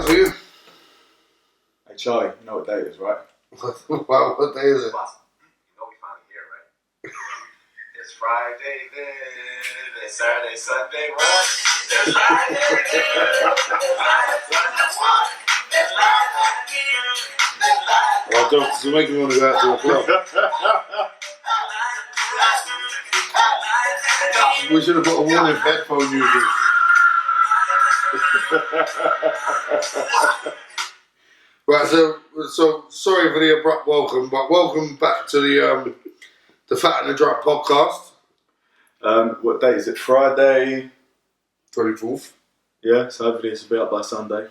That's for you. Hey Charlie, you know what day it is, right? Wow, what day is it? You know we finally here, right? It's Friday then, it's Saturday, Sunday, what? It's Friday then, it's Friday, Sunday, what? It's Friday again, it's Friday. Well, don't, so make me want to go out to a club. We should have put a warning for headphone users. Right, so sorry for the abrupt welcome, but welcome back to the Fat and the Drunk podcast. What day is it? Friday. 24th. Yeah, so hopefully this will be up by Sunday.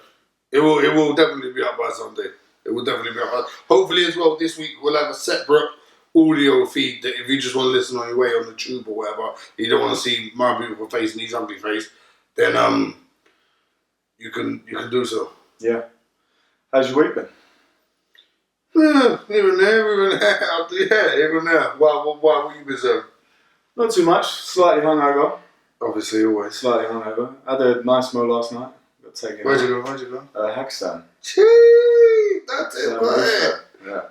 It will definitely be up by Sunday. It will definitely be up by. Hopefully as well this week we'll have a separate audio feed that if you just want to listen on your way on the tube or whatever, you don't want to see my beautiful face and his ugly face, then you can do so. Yeah. How's your week been? Yeah, here and there. Yeah, here and there. Why what you been saying? Not too much. Slightly hungover. Obviously, always. Slightly hungover. Had a nice meal last night. Got taken. Where'd you go? Hexham. Chee, that's it, man. Yeah.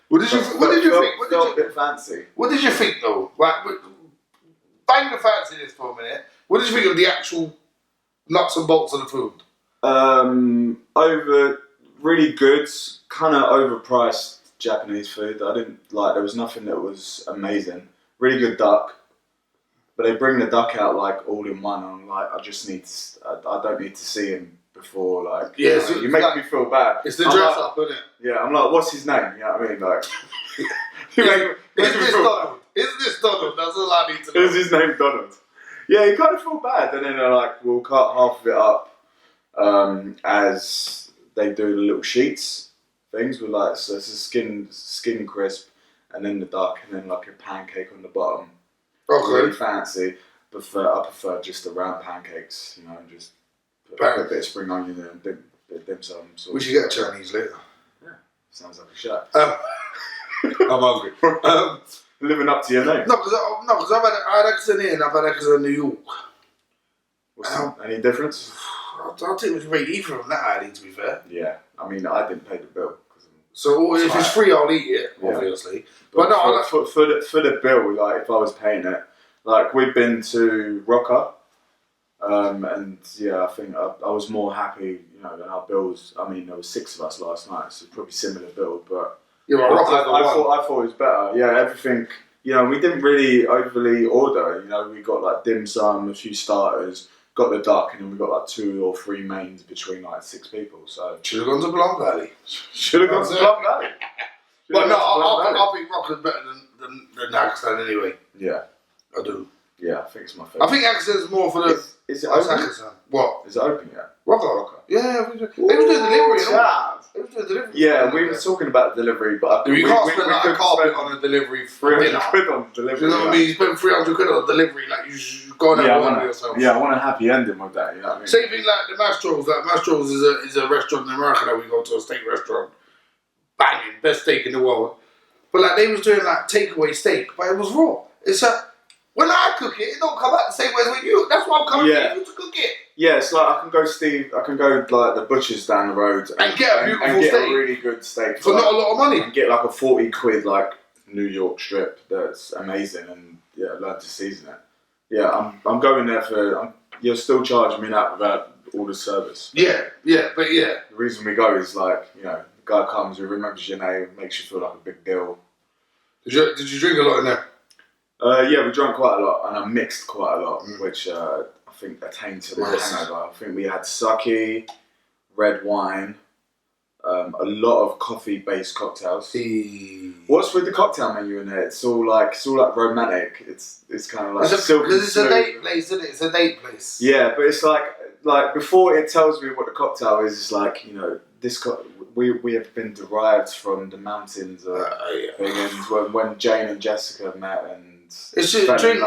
What did you think? Felt a bit fancy. What did you think though? Right, bang the fanciness for a minute. What did you think of the actual nuts and bolts of the food? Really good, kind of overpriced Japanese food that I didn't like. There was nothing that was amazing. Really good duck, but they bring the duck out like all in one. And I'm like, I don't need to see him before. Like, yeah, you make me feel bad. It's the dress up, isn't it? Yeah, I'm like, what's his name? You know what I mean? Like, is this Donald? That's all I need to know. Is his name Donald? Yeah, you kind of feel bad, and then they're like, we'll cut half of it up as they do the little sheets things with like, so it's a skin crisp, and then the duck, and then like a pancake on the bottom. Okay. Really fancy. I prefer just the round pancakes, you know, and just put a bit of spring onion in and dim sum. We should get a Chinese later. Yeah, sounds like a shot. I'm hungry. Living up to your name. No, because I've had accent here and I've had accent in New York. Any difference? I don't think we can rate either of that, Ali, to be fair. Yeah, I mean, I didn't pay the bill. So if it's free, I'll eat it, obviously. But no, for the bill, like if I was paying it, like we've been to Rocker, and yeah, I think I was more happy, you know, than our bills. I mean, there was 6 of us last night, so probably similar bill, but yeah, well, I thought it was better. Yeah, everything. You know, we didn't really overly order. You know, we got like dim sum, a few starters. Got the duck, and then we got like 2 or 3 mains between like 6 people. So should have gone to Plum Valley. Should have gone to Plum Valley. But no, I think Rocker's better than Pakistan anyway. Yeah, I do. Yeah, I think it's my favourite. I think Pakistan's more for the. Is it open? What? Is it open yet? Rocker. Yeah, they was doing delivery. Yeah, we were talking about delivery, but you can't spend like a carpet on a delivery for dinner. 300 quid on delivery. You know what I mean? You spend 300 quid on delivery, like you should go and have one for yourself. Yeah, I want a happy ending with that. You know what I mean? Same thing like the Mastro's. Like Mastro's is a restaurant in America that we go to, a steak restaurant. Banging, best steak in the world. But like they was doing like takeaway steak, but it was raw. It's like when I cook it don't come out the same way as when you. That's why I'm coming to you to cook it. Yeah, it's like I can go like the butcher's down the road and get a beautiful and get steak. A really good steak for not a lot of money. And get like a 40 quid like New York strip that's amazing, and yeah, learn to season it. Yeah, I'm going there for. You're still charging me that without all the service. Yeah. The reason we go is like, you know, the guy comes, he remembers your name, makes you feel like a big deal. Did you drink a lot in there? Yeah, we drank quite a lot, and I mixed quite a lot, which I think attained to my hangover. I think we had sake, red wine, a lot of coffee-based cocktails. What's with the cocktail menu in there? It's all like romantic. It's kind of like because it's a date place, isn't it? It's a date place. Yeah, but it's like before it tells me what the cocktail is, it's like, you know, we have been derived from the mountains of thing, and when Jane and Jessica met, and it's a drink.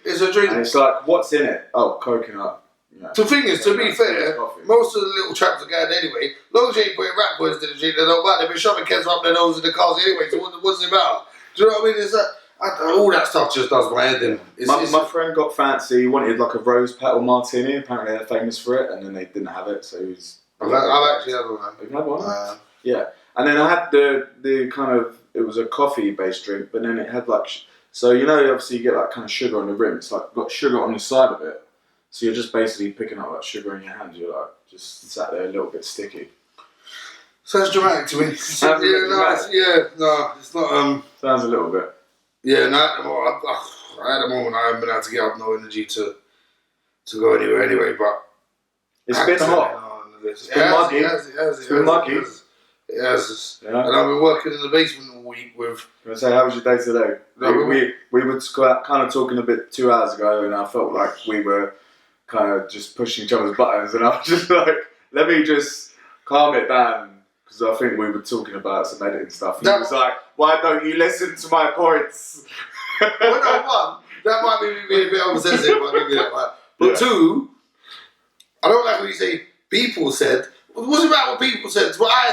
It's a drink. And it's like, what's in it? Oh, coconut. You know, the thing is, to be fair, most of the little traps are going anyway. Long as you ain't putting rat boys to the drink, they don't matter. They've been shoving kids up their nose in the cars anyway, so what's it about? Do you know what I mean? It's like, all that stuff just does my head in. My friend got fancy. He wanted like a rose petal martini. Apparently they're famous for it, and then they didn't have it, so he was I've actually had one. Have you had one? Yeah. And then I had the kind of, it was a coffee based drink, but then it had like, so you know, obviously you get like kind of sugar on the rim. It's like got sugar on the side of it. So you're just basically picking up like sugar in your hand. You're like just sat there a little bit sticky. Sounds dramatic to me. It's not. Sounds a little bit. Yeah, no. At the moment, I haven't been able to get up, no energy to go anywhere anyway. But it's been hot. It's been muggy. It's been muggy. It has. Yeah. And I've been working in the basement all week with. I say, how was your day today? We were kind of talking a bit 2 hours ago, and I felt like we were kind of just pushing each other's buttons, and I was just like, let me just calm it down. Because I think we were talking about some editing stuff. He was like, why don't you listen to my points? Well, no, one, that might be me a bit oversensitive, but two, I don't like when you say people said. What's about what people said? It's what I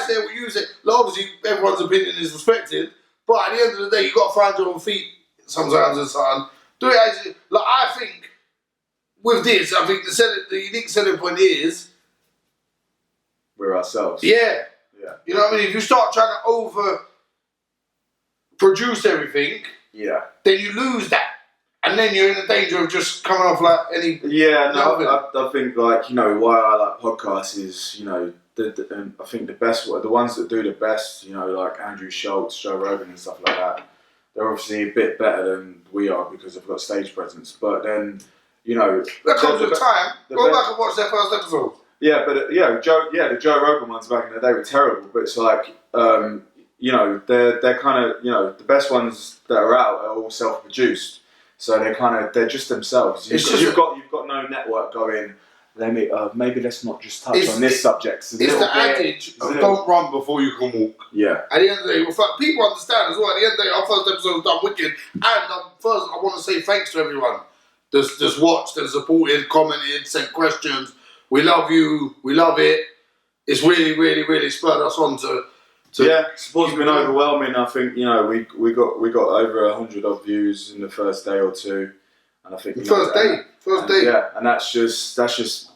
said, what you said. Like, obviously, everyone's opinion is respected, but at the end of the day, you got to find your own feet sometimes and something. Do it as like I think with this. I think the unique selling point is we're ourselves. Yeah. Yeah. You know what I mean? If you start trying to over produce everything, then you lose that. And then you're in the danger of just coming off like any... Yeah, no, I think like, you know, why I like podcasts is, you know, I think the ones that do the best, you know, like Andrew Schultz, Joe Rogan and stuff like that, they're obviously a bit better than we are because they've got stage presence. But then, you know... That comes with time. Go back and watch their first episode. Yeah, but the Joe Rogan ones back in the day were terrible. But it's like, you know, they're kind of, you know, the best ones that are out are all self-produced. So they're just themselves. You've got no network going. Maybe let's not just touch on this subject. It's the adage of don't run before you can walk. Yeah. At the end of the day, people understand as well. At the end of the day, our first episode was done wicked, and first I want to say thanks to everyone that's watched and supported, commented, sent questions. We love you. We love it. It's really, really, really spurred us on to support's been overwhelming. I think, you know, we got over 100 odd views in the first day or two, and I think first day, yeah, and that's just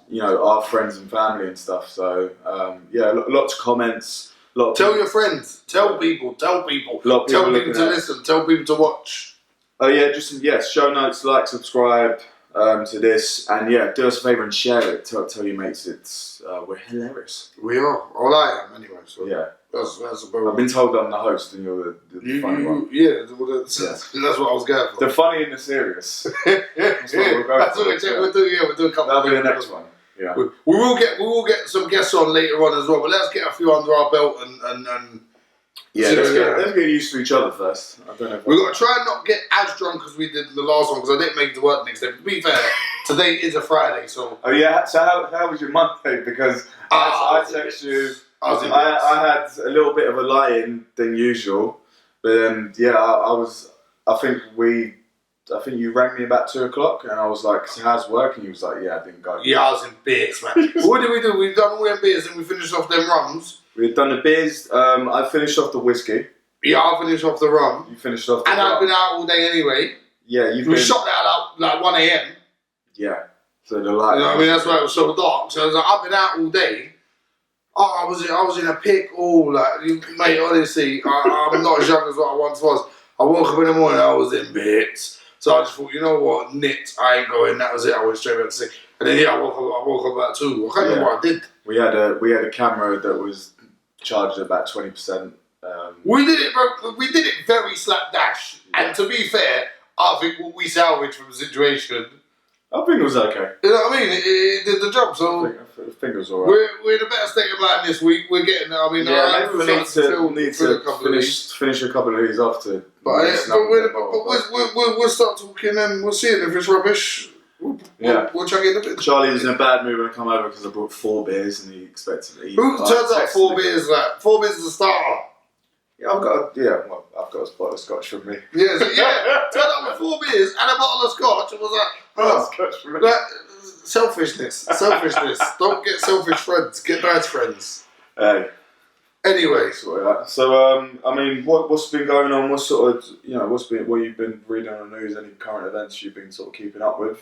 you know, our friends and family and stuff. So lots of comments. Tell your friends, tell people, tell people to listen, tell people to watch. Oh yeah, show notes, like, subscribe to this, and do us a favour and share it. Tell your mates we're hilarious. We are. Well, I am anyway. So yeah. That's I've been told I'm the host and you're the funny one. Yeah, that's what I was going for. The funny and the serious. That's what we'll go that's for. We'll do a couple. That'll be the next one. Yeah. We will get some guests on later on as well, but let's get a few under our belt and let's get used to each other first. I don't know. We've got to try and not get as drunk as we did the last one because I didn't make it to work next day. But to be fair, today is a Friday, so. Oh yeah. So how was your Monday? Because I texted you. I had a little bit of a lie-in than usual, but then I think you rang me about 2 o'clock, and I was like, "So how's work?" And you was like, "Yeah, I didn't go." Yeah, I was in beers, man. What did we do? We've done all them beers, and we finished off them rums. We've done the beers. I finished off the whiskey. Yeah, I finished off the rum. You finished off the rum. And I've been out all day anyway. Yeah, we shot that at like 1 a.m. Yeah. So the light. You know what I mean? That's why it was so dark. So I was like, I've been out all day. Oh, I was in a pick. Mate, honestly, I'm not as young as what I once was. I woke up in the morning, I was in bits. So I just thought, you know what, I ain't going. That was it. I went straight back to sleep. And then I woke up about 2. I can't remember what I did. We had a camera that was charged at about 20%. We did it very slapdash. Yeah. And to be fair, I think what we salvaged from the situation. I think it was okay. You know what I mean? It did the job. So I think it was alright. We're in a better state of mind this week. We're getting there. I mean, maybe we need to finish a couple of these off to. But we'll start talking and we'll see it. If it's rubbish, we'll chuck it in a bit. Charlie was in a bad mood when I come over because I brought 4 beers and he expected to eat. Who turns out 4 beers? Like 4 beers is a starter. Yeah, I've got a bottle of scotch from me. Yeah, turned up with 4 beers and a bottle of scotch and was like, scotch from me. Like, selfishness. Don't get selfish friends. Get nice friends. Hey. Anyway, so I mean, what's been going on? What sort of, what you've been reading on the news? Any current events you've been sort of keeping up with?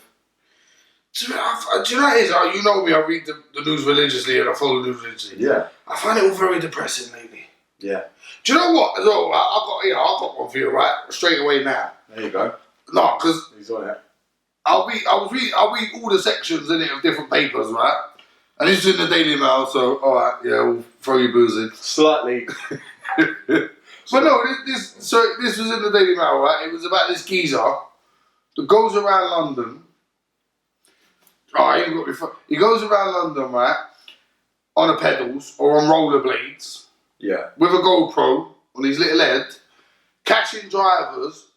Do you know what it is? You know me, I read the news religiously and I follow the news religiously. Yeah. I find it all very depressing lately. Yeah. Do you know what? As well, I got one for you, right? Straight away now. There you go. No, because He's on it. I'll read all the sections in it of different papers, right? And this is in the Daily Mail, so alright, yeah, we'll throw your booze in. Slightly. But no, this was in the Daily Mail, right? It was about this geezer that goes around London. He goes around London, right? On a pedals or on rollerblades. Yeah. With a GoPro on his little head, catching drivers,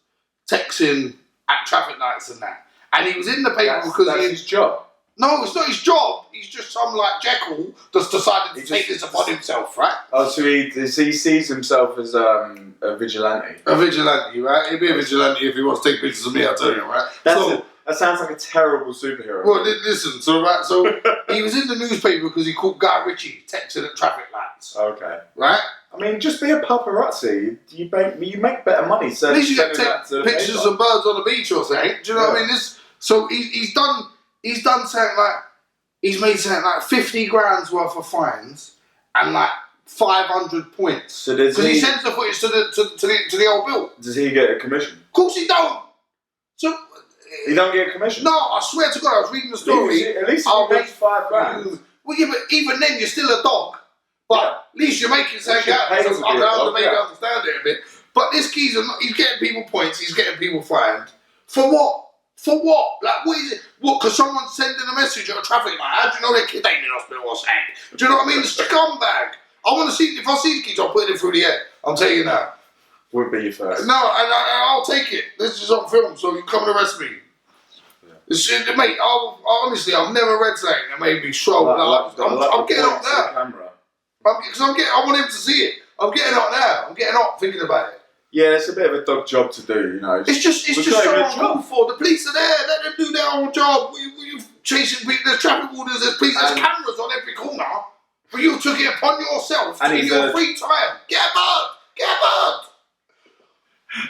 texting at traffic lights and that. And he was in the paper because that's his job. No, it's not his job. He's just some like Jekyll that's decided to take this upon himself, right? Oh, so he sees himself as a vigilante. A vigilante, right? He'd be a vigilante if he wants to take pictures of me, I'll tell you, right? That sounds like a terrible superhero. Well, listen, so he was in the newspaper because he caught Guy Ritchie texting at traffic lights. Okay. Right? I mean, just be a paparazzi. You make better money. So at least you get pictures of birds on the beach or something. Do you know what I mean? So he's done something like, he's made something like 50 grand's worth of fines and like 500 points. So because he sends the footage to the old bill. Does he get a commission? Of course he don't. So he don't get a commission? No, I swear to God, I was reading the story. At least he makes 5 grand. Well, yeah, but even then you're still a dog. But at least you're making something out. I can maybe understand it a bit. But this geezer, he's getting people points, he's getting people fined. For what? For what? Like, what is it? What? Because someone's sending a message at a traffic light. How do you know their kid ain't in hospital or something? Do you know what I mean? The scumbag. I want to see, if I see the kids, I'll put it through the air. I'll tell you now. Would be your first. No, and I'll take it. This is on film, so you come and arrest me. Yeah. Mate, honestly, I've never read something that made me stroll. I'm getting up now. Because I want him to see it. I'm getting up now. I'm getting up thinking about it. Yeah, it's a bit of a dog job to do, you know. It's just so uncalled for. The police are there. Let them do their own job. You chasing people. There's traffic wardens. There's police. There's cameras on every corner. But you took it upon yourself in your free time. Get a bird. Get a bird.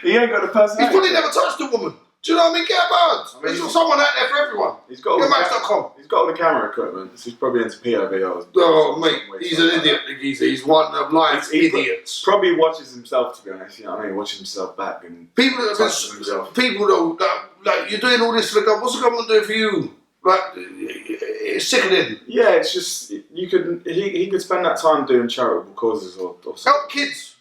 He ain't got the personality. He's probably never touched a woman. Do you know what I mean? Get a bird. There's someone out there for everyone. He's got all the camera equipment. So he's probably into POV. Oh, mate, he's an idiot. He's one of life's idiots. Probably watches himself, to be honest. You know what I mean? Watches himself back and people though, like you're doing all this for the government. What's the government doing for you? Like, it's sickening. Yeah, it's just he could spend that time doing charitable causes or something. Help kids.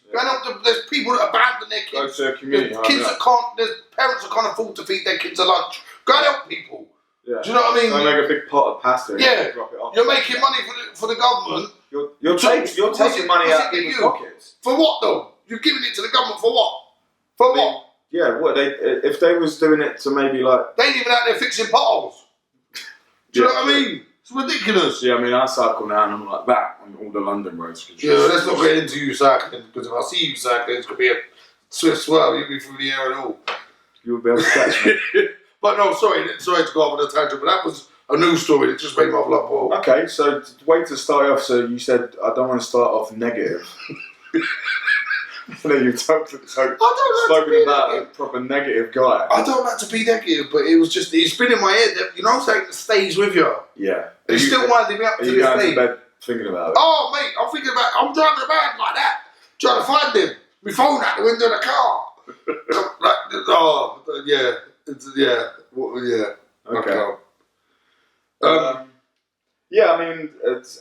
There's people that abandon their kids. Go to a community. There's parents that can't afford to feed their kids a lunch. Go and help people. Yeah. Do you know what I mean? They make a big pot of pasta. Yeah. Drop it off. You're making money for the government. You're taking money out of people's pockets. For what though? You're giving it to the government for what? For what? Yeah. What if they was doing it to maybe like they ain't even out there fixing potholes. Do you know what I mean? It's ridiculous. Yeah, I mean, I cycle now and I'm like that on all the London roads. Yeah, let's not get into you cycling, because if I see you cycling, it's going to be a swift swell. You'll be through the air and all. You'll be able to catch me. But no, sorry to go off on a tangent, but that was a news story that just made my blood boil. Okay, so way to start off, so you said, I don't want to start off negative. You spoken about a proper negative guy. I don't like to be negative, but it was just, it's been in my head, that, you know, something that stays with you. Yeah. It's still winding me up to this day. Are you going to bed thinking about it? Oh, mate, I'm driving around like that, trying to find him. My phone out the window of the car. Okay. Yeah, I mean,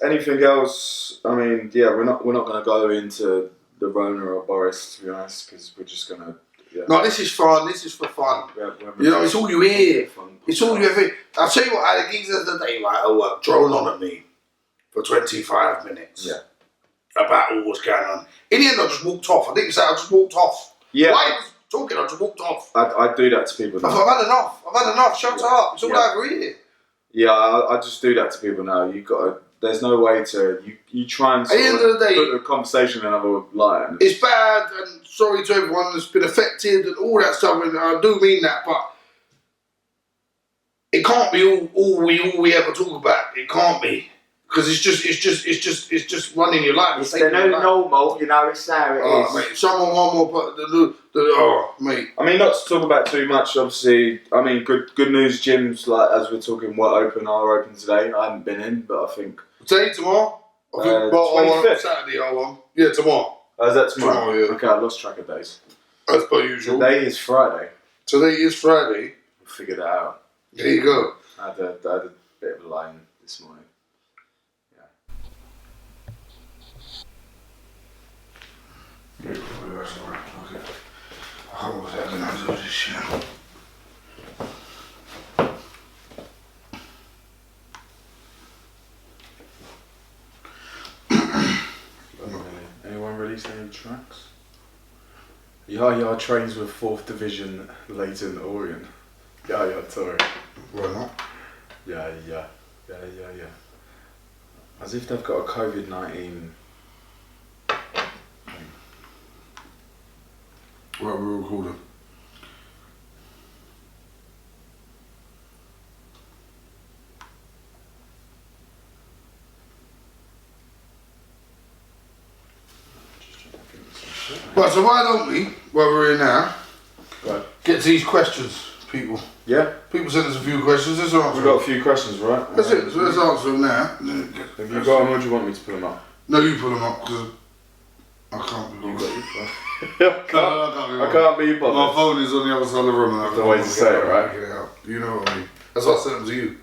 anything else? I mean, yeah, we're not going to go into the Rona or Boris, to be honest, because we're just gonna. Yeah. No, this is fun. This is for fun. You know, it's all you hear. It's all you ever. I'll tell you what. I had a geezer the day right at work drone on at me for 25 minutes. Yeah. About all what's going on. In the end, I just walked off. I didn't say I just walked off. Yeah. While he was talking, I just walked off. I do that to people now. I've had enough. Shut up. It's all over here. Yeah, I just do that to people now. You got to. There's no way to you try and sort at the end of the day, put the conversation in another line. It's bad, and sorry to everyone that's been affected and all that stuff, and I do mean that, but it can't be all we ever talk about. It can't be. Because it's just running your life. It's the new normal, you know, it's how it is. Mate, if someone want more, mate. I mean, not to talk about too much, obviously. I mean, good news, gyms, like, as we're talking, are open today. I haven't been in, but I think... Today, tomorrow? I think 25th. Saturday, I won. Yeah, tomorrow. Oh, is that tomorrow? Yeah. Okay, I lost track of days. As per usual. Today is Friday. Today is Friday. We'll figure that out. There you go. I had a bit of a line this morning. Okay. How was I gonna do this shit? Anyone released any tracks? Yaya trains with 4th Division Leyton Orient. Yaya touring. Why not? Yeah. As if they've got a COVID-19. What are we recording? Right, so why don't we, while we're here now, get to these questions, people? Yeah? People sent us a few questions, let's answer We've got a few questions, right? That's it, so let's answer them now. Have you got them or do you want me to pull them up? No, you pull them up, because I can't be bothered. I can't be bothered. My phone is on the other side of the room. That's the way to say it, right? You know what I mean. That's why I sent them to you.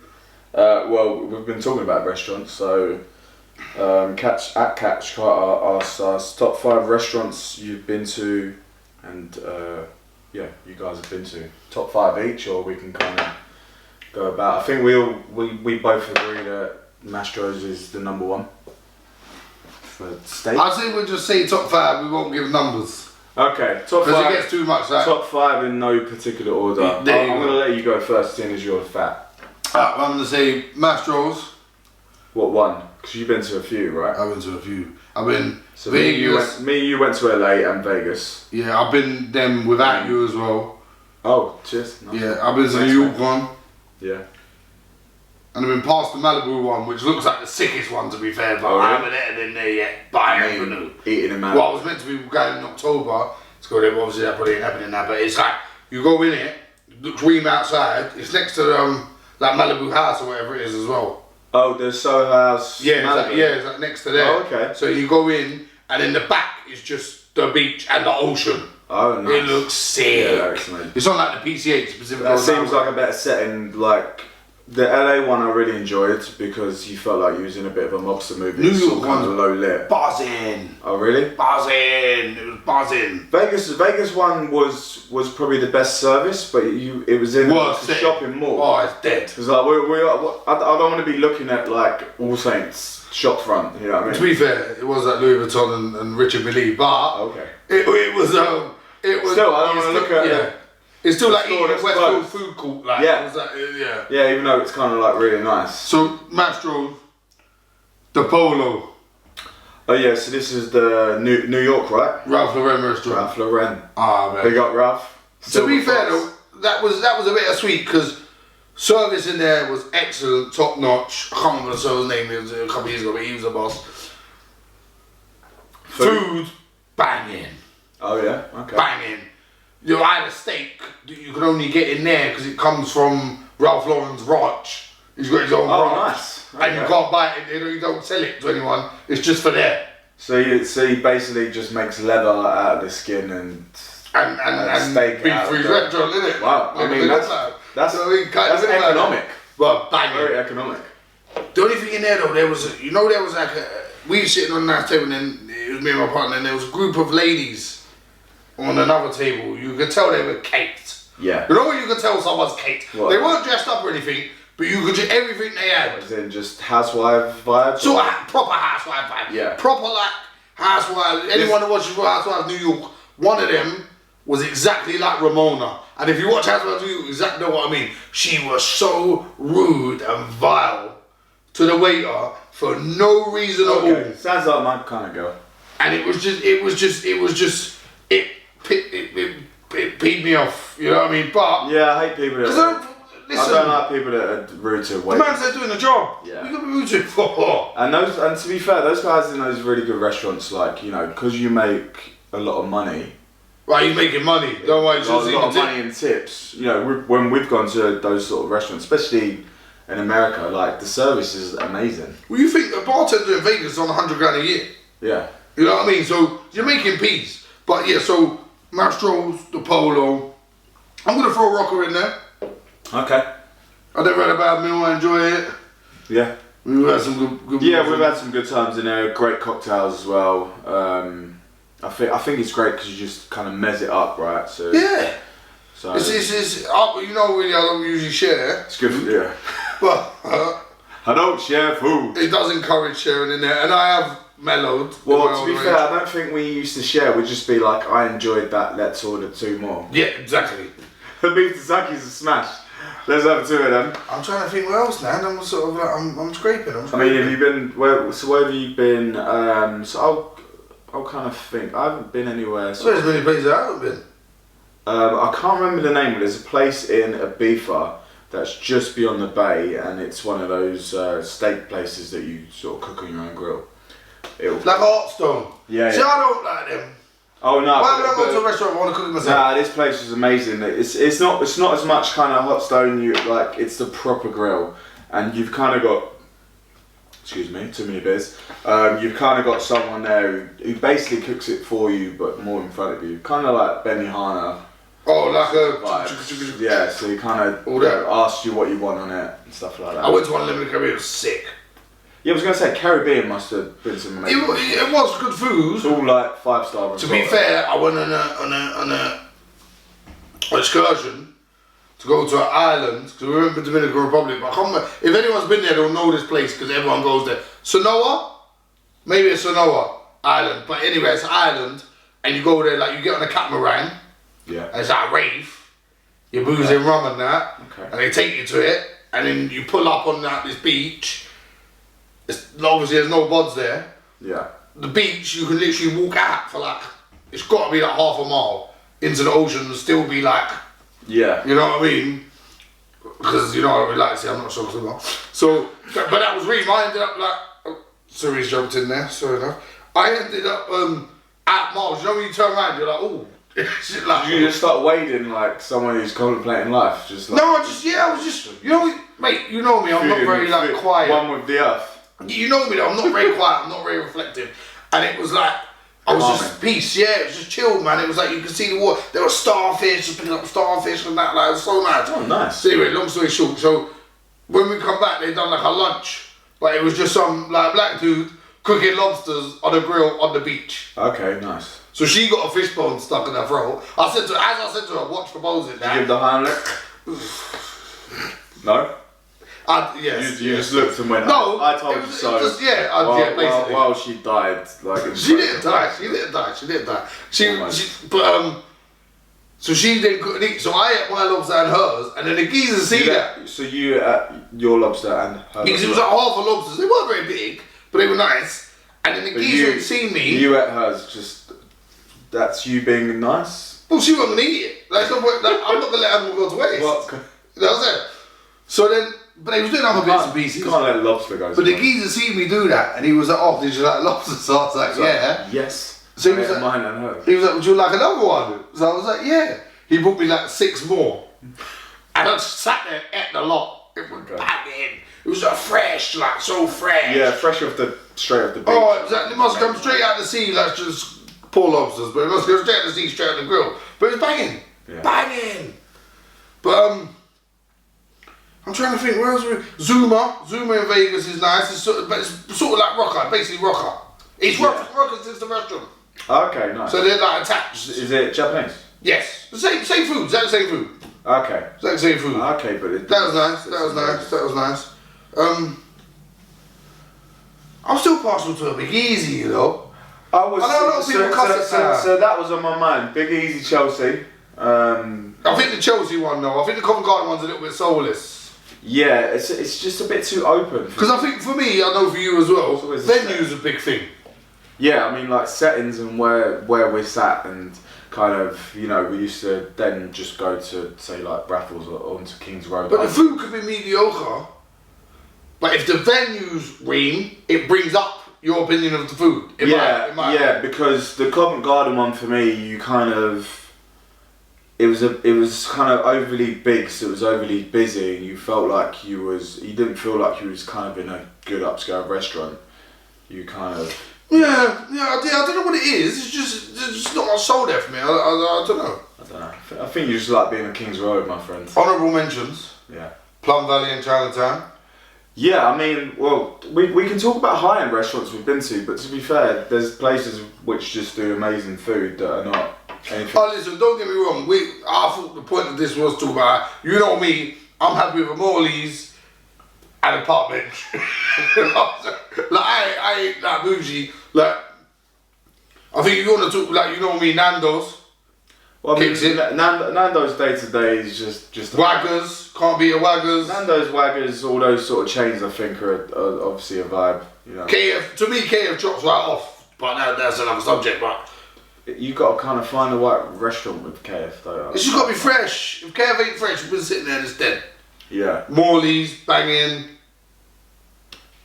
Well, we've been talking about restaurants, so Catch Carter asked us top 5 restaurants you've been to, and you guys have been to. Top 5 each, or we can kind of go about. I think we both agree that Mastro's is the number 1 for steak. I say we'll just say top 5. We won't give numbers. Okay, top 5. Because it gets too much. Top 5 in no particular order. I'm going to let you go first, seeing as you're fat. I'm going to say Mastro's. What one? Because you've been to a few, right? I've been to a few. I've been so Vegas. you went to LA and Vegas. Yeah, I've been them without you as well. Oh, cheers. Nice. Yeah, I've been to the New York one. Yeah. And I've been past the Malibu one, which looks like the sickest one to be fair, but I haven't eaten in there yet. But I am going to. Eating in Malibu. Well, I was meant to be going in October to go there, but obviously that probably ain't happening now. But it's like, you go in it, the dream outside, it's next to like Malibu House or whatever it is as well. Oh, the Soho House. Yeah, it's like next to there. Oh, okay. So you go in, and in the back is just the beach and the ocean. Oh, nice. It looks sick. Yeah, excellent. It's on like the PCH specifically. That seems like a better setting. Like the LA one, I really enjoyed because you felt like you was in a bit of a mobster movie. New York kind of low lit. Buzzing. Oh, really? Buzzing. It was buzzing. Vegas one was probably the best service, but it was in a shopping mall. Oh, it's dead. Because like I don't want to be looking at like All Saints shop front. You know what I mean? To be fair, it was like Louis Vuitton and Richard Mille, but okay. It was still. I don't want to look at. Yeah. It's still like eating at Westfield closed. Food Court. Like, Yeah. It was like, yeah. Yeah, even though it's kind of like really nice. So Mastro, the Polo. Oh yeah, so this is the New York, right? Ralph Lauren restaurant. Ralph Lauren. Ah man. Big up Ralph. To be fair though, that was a bit sweet because service in there was excellent, top notch. I can't remember the server's name. It was a couple of years ago, but he was the boss. Food banging. Oh yeah, okay. Banging. You know, I had a steak that you could only get in there because it comes from Ralph Lauren's ranch. He's got his own ranch. Nice. Okay. And you can't buy it, you don't sell it to anyone. It's just for there. So he basically just makes leather out of the skin and steak beef out free of the... restaurant, isn't it? Wow, I mean that's economic. Well, banging. Very economic. The only thing in there though, there was like we were sitting on a nice table and then it was me and my partner and there was a group of ladies on another table. You could tell they were caked. Yeah. You know when you could tell someone's caked? What? They weren't dressed up or anything, but you could just everything they had. As in just housewife vibe? So proper housewife vibe. Yeah. Proper like housewife. Anyone who watches Housewives of New York, one of them was exactly like Ramona. And if you watch Housewives of New York, you exactly know what I mean. She was so rude and vile to the waiter for no reason at all. Sounds like my kind of girl. And it peed me off, you know what I mean? But yeah, I hate people. listen. I don't like people that are rude to The waiters. man's there doing a job. Yeah. You got to be rude to him for. And to be fair, those guys in those really good restaurants, like, you know, because you make a lot of money. Right, you're making money. Don't worry, A lot of money in tips. You know, when we've gone to those sort of restaurants, especially in America, like, the service is amazing. Well, you think a bartender in Vegas is on 100 grand a year? Yeah. You know what I mean? So you're making peas. But yeah, so Mastro's, the Polo. I'm gonna throw a rocker in there. Okay. I never had a bad meal. I enjoy it. Yeah. We've had some good. Yeah, meals. we've had some good times in there. Great cocktails as well. I think it's great because you just kind of mess it up, right? So Yeah. So It's you know, really, I don't usually share. it's good. Yeah. But I don't share food. it does encourage sharing in there, and I have mellowed. Well, to be fair, I don't think we used to share. We'd just be like, I enjoyed that. Let's order 2 more. Yeah, exactly. The beef Tasaki's a smash. Let's have 2 of them. I'm trying to think where else, man. I'm sort of like, I'm scraping. I mean, have you been? Where have you been? So I'll kind of think. I haven't been anywhere. So there's many places I haven't been. I can't remember the name, but there's a place in Ibiza that's just beyond the bay, and it's one of those steak places that you sort of cook on your own grill. Like Heartstone. Yeah. See, Yeah. I don't like them. Oh no! Why would I go to a restaurant if I want to cook it myself? Nah, this place is amazing. It's not as much kind of hot stone. It's the proper grill, and you've kind of got. Excuse me, too many beers. You've kind of got someone there who basically cooks it for you, but more in front of you, kind of like Benihana. Oh, like Vibes. Yeah, so he kind of asks you what you want on it and stuff like that. I went to one limited Caribbean, it was sick. Yeah, I was going to say, Caribbean must have been some amazing. It was good food. It's all like 5-star. To be fair, I went on an excursion to go to an island, because we went to Dominican Republic, but I can't remember. If anyone's been there, they'll know this place, because everyone goes there. Sonoa? Maybe it's Sonoa Island, but anyway, it's an island, and you go there, like, you get on a catamaran, Yeah. and it's like a rave, you're boozing rum and that, Okay. and they take you to it, and then you pull up on this beach. Obviously there's no bods there. Yeah. The beach, you can literally walk out for like, it's got to be like half a mile into the ocean and still be like, Yeah. you know what I mean? Because you know what I like to say, I'm not sure about. So, but that was reason I ended up like, Siri's jumped in there, sorry enough. I ended up at Mars, you know when you turn around, you're like, ooh. Like, Did you just start wading like someone who's contemplating life? Just like, no, I was just, you know, mate, you know me, I'm not very like quiet. One with the earth. You know me though, I'm not very quiet, I'm not very reflective. And it was like, I was just peace, yeah, it was just chill, man. It was like you could see the water, there were starfish, just picking up starfish and that, like, it was so nice. Oh, nice. So anyway, long story short, so when we come back, they done like a lunch, but it was just some like black dude cooking lobsters on a grill on the beach. Okay, nice. So she got a fish bone stuck in her throat. I said to her, watch proposing Did now. you give the Heimlich? No? Yes. You just looked and went, No, I told it you was so. just, yeah, basically. While she died, like. She didn't die. So she then couldn't eat. So I ate my lobster and hers, and then the geezers see that. So you ate your lobster and her. Because it was like half a lobsters. They weren't very big, but they were nice. And then the geezer had seen me. You ate hers, just. That's you being nice? Well, she wasn't gonna eat it. Like, I'm not gonna let animal go to waste. What? You know what I'm saying? So then, but they was doing other bits and pieces. You can't let lobster go. But the geezer seen me do that, and he was like, "Oh, did you like lobster?" So I was like, "Yeah." Yes. So he was like, mine and hers. He was like, "Would you like another one?" So I was like, "Yeah." He brought me like 6 more, and I just sat there at the lot. It was banging. It was like fresh, like so fresh. Yeah, fresh straight off the beach. Oh, it must come straight out the sea, like just poor lobsters, but it must go straight out the sea, straight on the grill. But it was banging, banging. But I'm trying to think, where else were we? Zuma in Vegas is nice. It's sort of like Rocker, basically Rocker. It's Rocker since the restaurant. Okay, nice. So they're like attached. Is it Japanese? Yes, the same food, exact same food. Okay. Exact same food. Okay, but that was nice. I'm still partial to a Big Easy, you know. I know a lot of people cuss it. So that was on my mind. Big Easy Chelsea. I think the Chelsea one though. I think the Covent Garden one's a little bit soulless. Yeah, it's just a bit too open. Because I think for me, I know for you as well, venue's a big thing. Yeah, I mean, like settings and where we sat and kind of, you know, we used to then just go to, say, like Raffles or onto King's Road. But the food could be mediocre. But if the venue's ream, it brings up your opinion of the food. Yeah, because the Covent Garden one for me, you kind of... It was kind of overly big, so it was overly busy, and you felt like you didn't feel like you was kind of in a good upscale restaurant. You kind of... Yeah, I don't know what it is. It's just not much soul there for me. I don't know. I don't know. I think you just like being on King's Road, my friend. Honourable mentions. Yeah. Plum Valley and Chinatown. Yeah, I mean, well, we can talk about high-end restaurants we've been to, but to be fair, there's places which just do amazing food that are not anything. Oh, listen, don't get me wrong. I thought the point of this was to about, you know me, I'm happy with a Morley's and a park bench. Like, I ain't that bougie. Like, I think you want to talk, like, you know me, Nando's. Well, I mean, kicks in. Nando's day-to-day is just Waggers, can't be a Waggers. Nando's, Waggers, all those sort of chains, I think, are obviously a vibe. You know, To me, KF drops right off, but that's another subject. But you got to kind of find the right restaurant with KF though. it's just got to be fresh. If KF ain't fresh, you've been sitting there and it's dead. Yeah. Morley's, banging.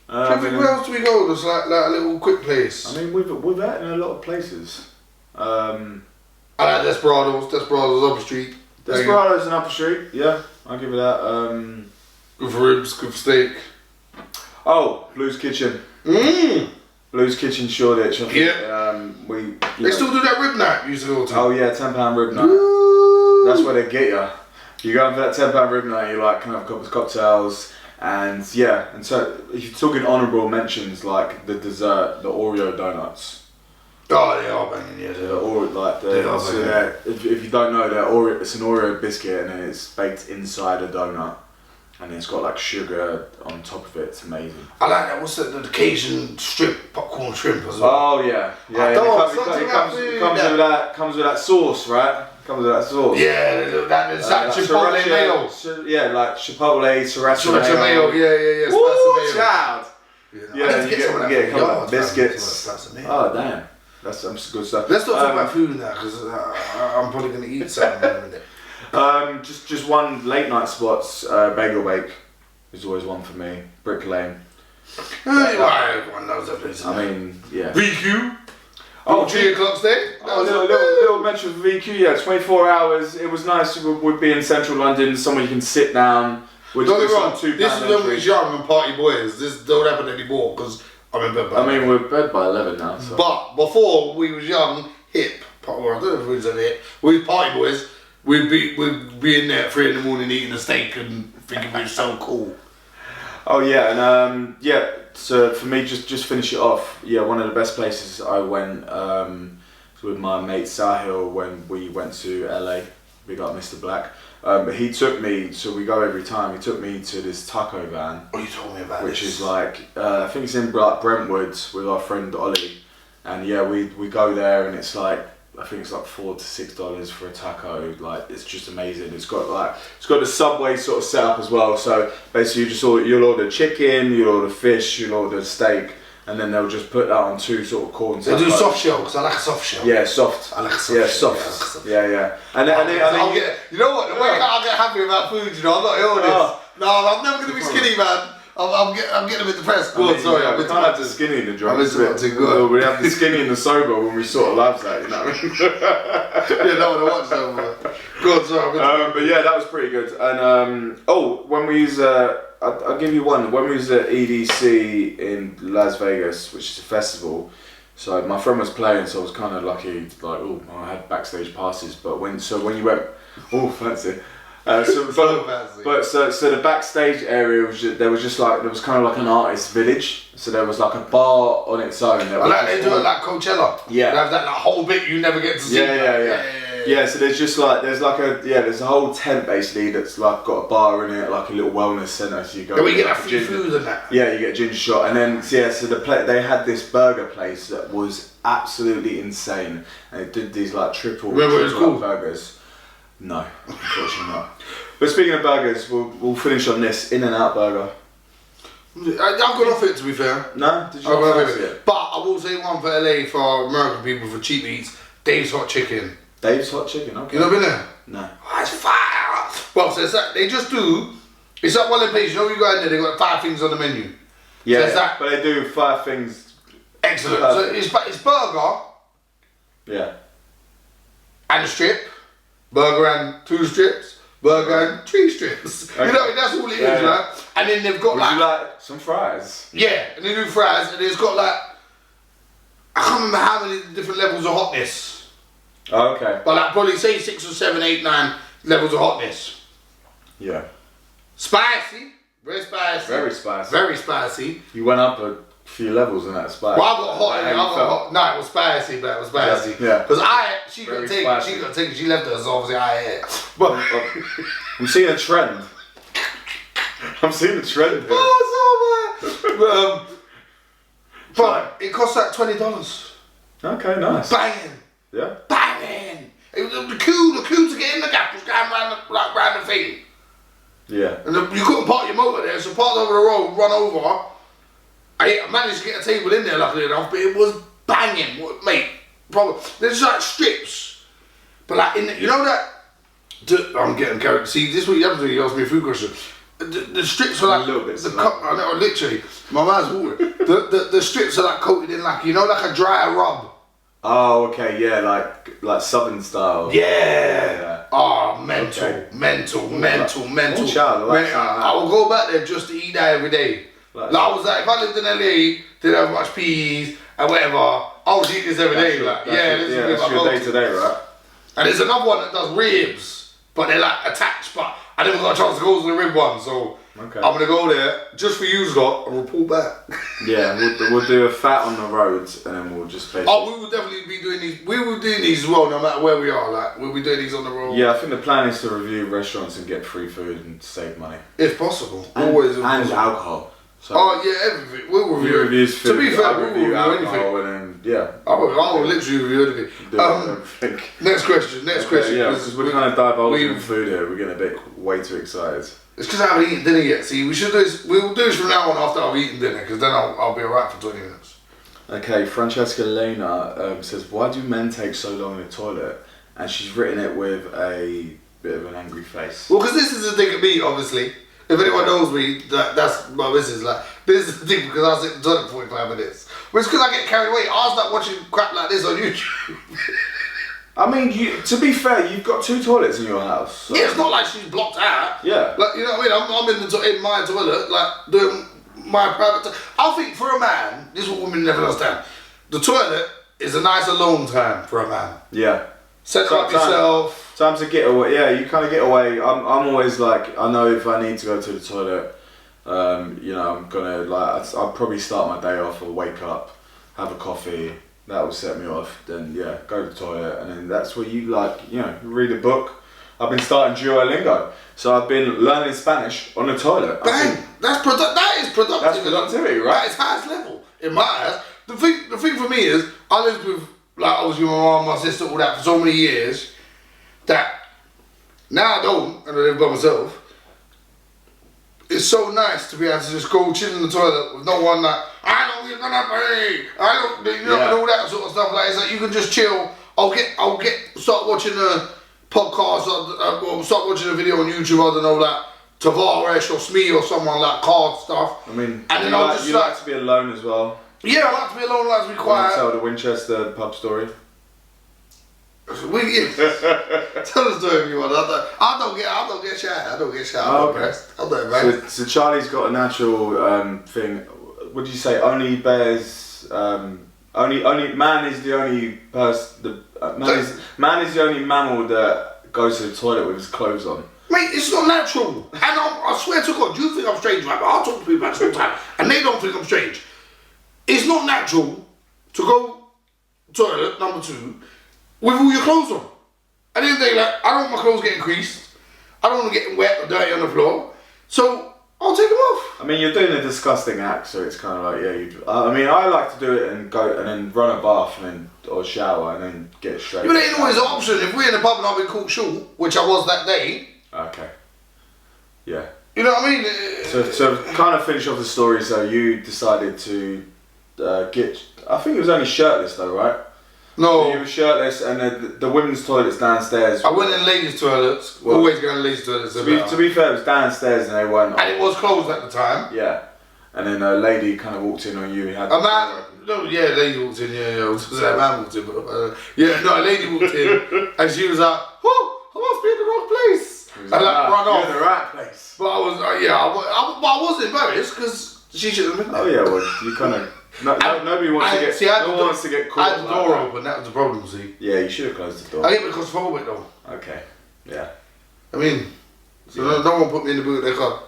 Where else do we go? There's like a little quick place. I mean, we've had in a lot of places. I like Desperados Upper Street. Desperados in Upper Street, yeah, I'll give it that. Good for ribs, good for steak. Oh, Blue's Kitchen. Blue's Kitchen, Shoreditch. I think, yeah. They still do that rib night you used to go to. Oh yeah, £10 rib night. That's where they get you. You go in for that £10 rib night, you like kind of have cocktails. And yeah, and so if you're talking honourable mentions, like the dessert, the Oreo donuts. Oh, they are banging, yeah. If you don't know, it's an Oreo biscuit and then it's baked inside a donut, and it's got like sugar on top of it. It's amazing. I like that. What's the Cajun shrimp, popcorn shrimp as well? Oh yeah. It comes with that sauce, right? Comes with that sauce. Yeah, that chipotle mayo. Yeah, like chipotle, sriracha mayo. Yeah. Woo, child. Yeah, you get a couple of biscuits. Oh damn. That's some good stuff. Let's not talk about food now, because I'm probably going to eat something in a minute. Just one late night spots. Bagel Bake is always one for me. Brick Lane. Everyone knows that place. I mean, yeah. VQ. Oh, 3 o'clock stay. Little mention of VQ. Yeah, 24 hours. It was nice. We'd be in central London, somewhere you can sit down. Don't get me wrong. This is when we was young and party boys. This don't happen anymore because I'm in bed by 11. We're in bed by 11 now. So. But before we was young, hip. I don't know if we was hip. We was party boys. We'd be in there at 3 in the morning eating a steak and thinking we were so cool. Oh yeah, and so for me, just finish it off. Yeah, one of the best places I went was with my mate Sahil when we went to LA. We got Mr. Black. But he took me, so we go every time. He took me to this taco van. Oh, you told me about which this. Is like I think it's in Brentwood with our friend Ollie, and yeah, we go there and it's like. I think it's like $4 to $6 for a taco. Like it's just amazing. It's got the Subway sort of setup as well. So basically, you'll order chicken, you'll order fish, you'll order steak, and then they'll just put that on 2 sort of corn. They do soft shell because I like a soft shell. Yeah, soft. I like a soft shell. Soft. Yeah. And then you know what? The way I get happy about food, you know, I'm not ill this. No, I'm never gonna be skinny, man. I'm getting a bit depressed. Go on, sorry. We can't have the skinny in the drunk. We have the skinny and the sober when we sort of laugh at, you know what I mean? Yeah, no one to watch that. Go on, sorry. But yeah, that was pretty good. And when we was, I'll give you one. When we was at EDC in Las Vegas, which is a festival, so my friend was playing, so I was kind of lucky. Like, I had backstage passes. But when you went, fancy. So the backstage area there was kind of like an artist village. So there was like a bar on its own. They do it like Coachella. Yeah. They have that whole bit you never get to see. Yeah. So there's a whole tent basically that's like got a bar in it, like a little wellness centre. So you go. Yeah, we get free food and that. Yeah, you get a ginger shot, and then so they had this burger place that was absolutely insane, and it did these like triple burgers. No, unfortunately not. But speaking of burgers, we'll finish on this In-N-Out burger. I've gone off it, to be fair. No? Did you I've not gone off fancy it. But I will say one for LA, for American people, for cheap eats, Dave's Hot Chicken. Dave's Hot Chicken, okay. You not been there? No. Oh, it's fire. Well, so it's like, they just do, it's like one of the places, you know, you go in there, they got 5 things on the menu. Yeah, So it's like, but they do 5 things. excellent. So it's burger Yeah. and a strip, burger and 2 strips, burger and 3 strips. Okay. You know, that's all it is, Yeah, yeah. right? And then they've got Would you like some fries? yeah, and they do fries, and it's got like, I can't remember how many different levels of hotness, Oh, okay. but like probably say 6 or 7, 8, 9 levels of hotness. Yeah. Spicy, very spicy. Very spicy. Very spicy. You went up a few levels in that spice. Well, I got hot in it. I How you got felt? hot. No, it was spicy, but it was spicy. Yeah. Because she Very couldn't take spicy. it. She couldn't take it. She left it, so obviously I ate it. But I'm seeing a trend. I'm seeing a trend here. oh, so bad. But it cost like $20. Okay, nice. Banging, Yeah. banging. It was the queue to get in the gap was going round the thing. Yeah. And you couldn't park your motor there, so parked over the road, run over. I managed to get a table in there, luckily enough, but it was banging, mate. Probably there's like strips, but like in the, you know that. I'm getting carried. See, this is what you have to do. You ask me a food question. The strips are like A little bit the slow. I know, literally. My man's watering. the strips are like coated in like, you know, like a dry rub. Oh, okay, yeah, like Southern style. Yeah. Oh, mental, Okay. mental. Oh, child, I like Man, that. I will go back there just to eat that every day. Like- Like, I was like, if I lived in LA, didn't have much peas and whatever, I would eat this every day. Like, That's your day to day, right? And there's another one that does ribs, but they're like attached. But I never got a chance to go to the rib one, so Okay. I'm gonna go there just for you lot and report back. Yeah, we'll do a fat on the roads and then we'll just basically. Oh, we will definitely be doing these. We will do these as well, no matter where we are. Like, we'll be doing these on the road. Yeah, I think the plan is to review restaurants and get free food and save money. If possible. And, Always if and possible. alcohol. So Oh yeah, everything. We'll you review. reviews food. To be fair, I we'll review review anything. alcohol and then yeah. I will literally review anything. Do everything. Next question. Next question. Yeah, 'cause because we're kind of divulging we- in food here. We're getting a bit way too excited. It's because I haven't eaten dinner yet. See, we should do this. We will do this from now on after I've eaten dinner, because then I'll be alright for 20 minutes. Okay, Francesca Lena says, why do men take so long in the toilet? And she's written it with a bit of an angry face. Well, because this is the thing of me, obviously. If anyone knows me, that's my missus. Like, this is the thing, because I sit in the toilet for 45 minutes. But it's because I get carried away. I start watching crap like this on YouTube. I mean, to be fair, you've got 2 toilets in your house. So. Yeah, it's not like she's blocked out. Yeah. Like, you know what I mean? I'm in my toilet, like, doing my private I think for a man, this is what women never understand. The toilet is a nice alone time for a man. Yeah. Set up yourself. Time to get away. Yeah, you kind of get away. I'm always like, I know if I need to go to the toilet, you know, I'm gonna I'll probably start my day off or wake up, have a coffee. That will set me off. Then yeah, go to the toilet, and then that's where you read a book. I've been starting Duolingo, so I've been learning Spanish on the toilet. Bang! That is productive. That's productivity, right? That is highest level in my eyes. The thing for me is, I lived with, like, obviously my mum, my sister, all that for so many years, that now I don't, and I live by myself. It's so nice to be able to just go chill in the toilet with no one like, I know you're gonna pay, I don't, you know, and all that sort of stuff. Like, it's like you can just chill. I'll start watching a podcast or start watching a video on YouTube. I don't know, like Tavares or Smee or someone, like card stuff. I mean, and then you like to be alone as well. Yeah, I like to be alone. I like to be Want to quiet. tell the Winchester pub story? Tell the story if you want. I don't get shy. I don't get shy. Oh, okay. I'm not embarrassed. So Charlie's got a natural thing. Would you say only bears? Only man is the only person. Man is the only mammal that goes to the toilet with his clothes on. Mate, it's not natural. And I swear to God, you think I'm strange, right? But I'll talk to people about this all the time, and they don't think I'm strange. It's not natural to go toilet number 2 with all your clothes on. At the end of the day, like, I don't want my clothes getting creased. I don't want to get wet or dirty on the floor. So I'll take them off. I mean, you're doing a disgusting act, so it's kind of like, I mean, I like to do it and go and then run a bath and then or shower and then get straight. But it ain't always an option. If we're in a pub and I've been caught short, which I was that day. Okay. Yeah. You know what I mean? So kind of finish off the story. So you decided to get. I think it was only shirtless though, right? No. So you were shirtless, and the women's toilets downstairs. I went in ladies' toilets. Well, always going to ladies' toilets. To be fair, it was downstairs, and they weren't. And it was closed at the time. Yeah. And then a lady kind of walked in on you. Had A man. No, yeah, a lady walked in. Yeah. I was gonna say a man walked in, but a lady walked in, and she was like, "Oh, I must be in the wrong place." He was And like, run off. You're in the right place. But I was, I wasn't embarrassed because she should have been there. Oh yeah, well you kind of. Nobody wants to get. No one wants to get caught. I had the door open. That was the problem. See. Yeah, you should have closed the door. I get claustrophobic though. Okay. Yeah. I mean, so no one put me in the boot of their car.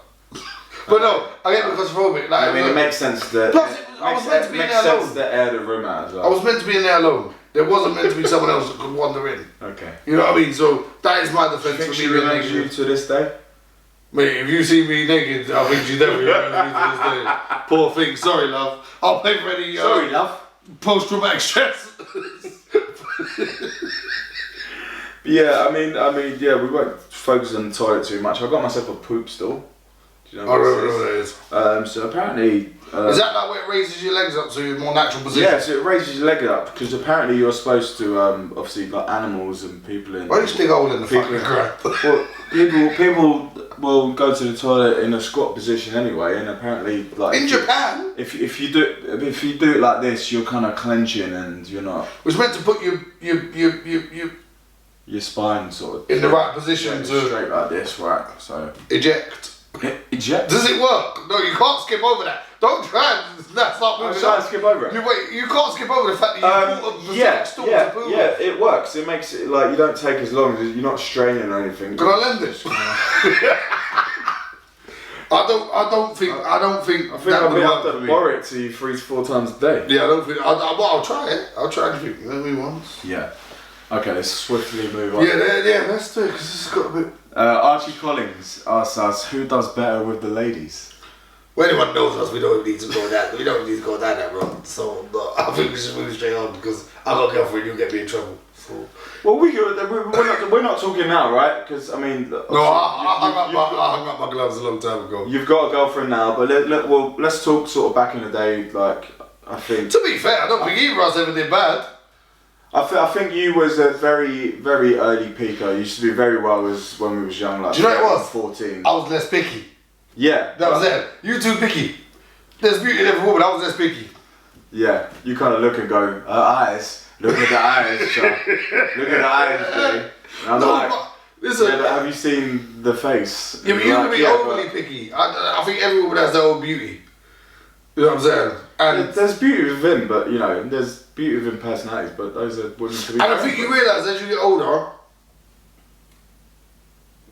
But no, I get claustrophobic. Like, I mean, it makes sense that. Plus, I was meant to be in there alone. Makes sense to air the room out as well. I was meant to be in there alone. There wasn't meant to be someone else that could wander in. Okay. You know what I mean? So that is my defense Think for she me being remembers you naked. to this day? Mate, if you see me naked, I think she definitely remembers me to this day. Poor thing. Sorry, love. I'll pay for any love. post-traumatic stress. Yeah, I mean, yeah, we won't focus on the toilet too much. I got myself a poop stool. Do you know I what don't know what that is. So apparently... Is that like where it raises your legs up so you're in a more natural position? Yeah, so it raises your leg up, because apparently you're supposed to, obviously, like animals and people in... Why do you stick a hole in the people fucking crap? Well, people will go to the toilet in a squat position anyway, and apparently, like... In Japan? If you do it like this, you're kind of clenching and you're not... It was meant to put your spine sort of... in the right position to... to Straight like this, right, so... eject. Eject? Does it work? No, you can't skip over that. Don't try and that's not moving. I'm trying to skip over it. You can't skip over the fact that you bought a stool to poo. Yeah, it works. It makes it like you don't take as long. You're not straining or anything. Can I lend this? I don't think I'll be able to borrow it to you 3 to 4 times a day. Yeah, I don't think. I'll try it. I'll try anything. You know me once. Yeah. Okay, let's swiftly move on. Yeah, let's do it because this has got a bit. Archie Collins asks us, who does better with the ladies? When anyone knows us, we don't need to go down. We don't need to go down that road. So I think we should move straight on because I got a girlfriend. You'll get me in trouble. So. Well, we're not talking now, right? Because I mean, no, I hung up my gloves a long time ago. You've got a girlfriend now, but let's talk sort of back in the day. Like, I think. To be fair, I don't think either of us ever did bad. I think you was a very, very early peaker. You used to do very well when we was young. Like, do you know what it was? 14. I was less picky. Yeah. That was it. You too picky. There's beauty in every woman. I was less picky. Yeah. You kind of look and go, her eyes. Look at the eyes, Chuck. Look at the eyes, babe. And I'm like, listen, yeah, but have you seen the face? Yeah, but you can be overly picky. I think every woman has their own beauty. You know what I'm saying? And there's beauty within, but you know, there's beauty within personalities, but those are women to be. And I think you realise as you get older,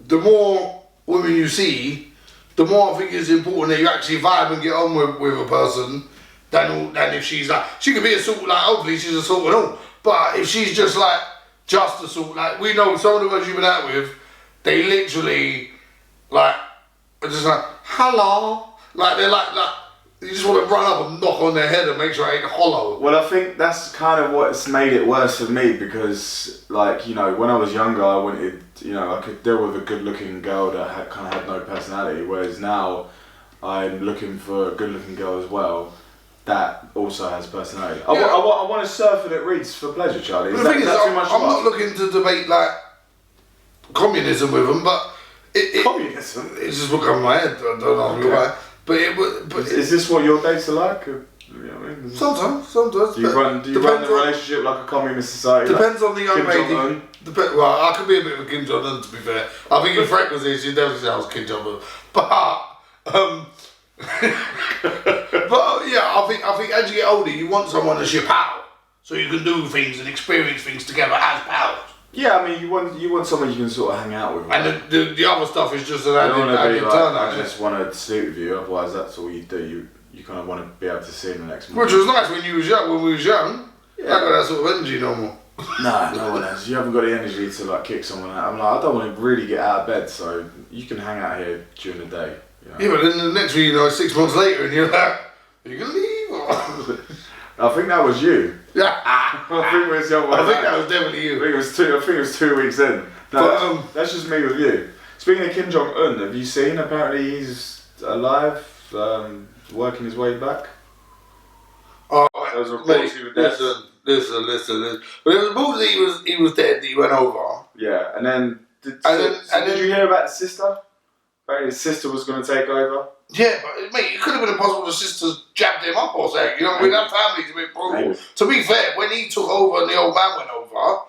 the more women you see, the more I think it's important that you actually vibe and get on with a person than if she's like, she could be a sort, like, hopefully she's a sort and all, but if she's just like, just a sort, like, we know some of the girls you've been out with, they literally, like, are just like, hello, like, they're like, you just want to run up and knock on their head and make sure it ain't hollow. Well, I think that's kind of what's made it worse for me because, like, you know, when I was younger, I wanted, you know, I could deal with a good-looking girl that kind of had no personality, whereas now I'm looking for a good-looking girl as well that also has personality. Yeah. I want to surf and it reads for pleasure, Charlie. The thing is, I'm not looking to debate, like, communism with them, but... Communism? It's just what comes in my head, I don't know why. But is this what your dates are like? You know what I mean? Sometimes. Do you run the relationship like a communist society? Depends on the young lady. Jong-un? Well, I could be a bit of a Kim Jong-un, to be fair. I think if Frank was here, she'd definitely say I was Kim Jong-un. But yeah, I think as you get older, you want someone that's your pal, so you can do things and experience things together as pals. Yeah, I mean, you want someone you can sort of hang out with. Right? And the other stuff is just an added like, turn. I just want to sleep with you, otherwise that's all you do. You kind of want to be able to see him the next morning. Which was nice when we was young. Yeah. I got that sort of energy no more. Nah, no one has. You haven't got the energy to like kick someone out. I'm like, I don't want to really get out of bed, so you can hang out here during the day. You know? Yeah, but then the next week, 6 months later, and you're like, are you gonna leave? Or? I think that was you. Yeah. I think it was your I think that was definitely you. I think it was 2 weeks in. No, that's just me with you. Speaking of Kim Jong Un, have you seen? Apparently he's alive, working his way back. Oh, There was reports he was dead. Listen. But there was reports that he was dead. That he went over. Yeah, and then did you hear about the sister? Apparently his sister was going to take over. Yeah, but mate, it could have been impossible. The sisters jabbed him up or something. You know, with that family's a bit brutal. To be fair, when he took over and the old man went over,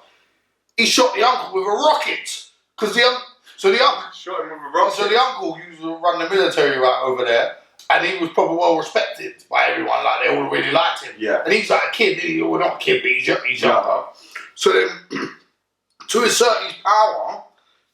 he shot the uncle with a rocket because the uncle Shot him with a rocket. So the uncle used to run the military right over there, and he was probably well respected by everyone. Like they all really liked him. Yeah. And he's like a kid. Well, not a kid, but he's younger. So then, to assert his power,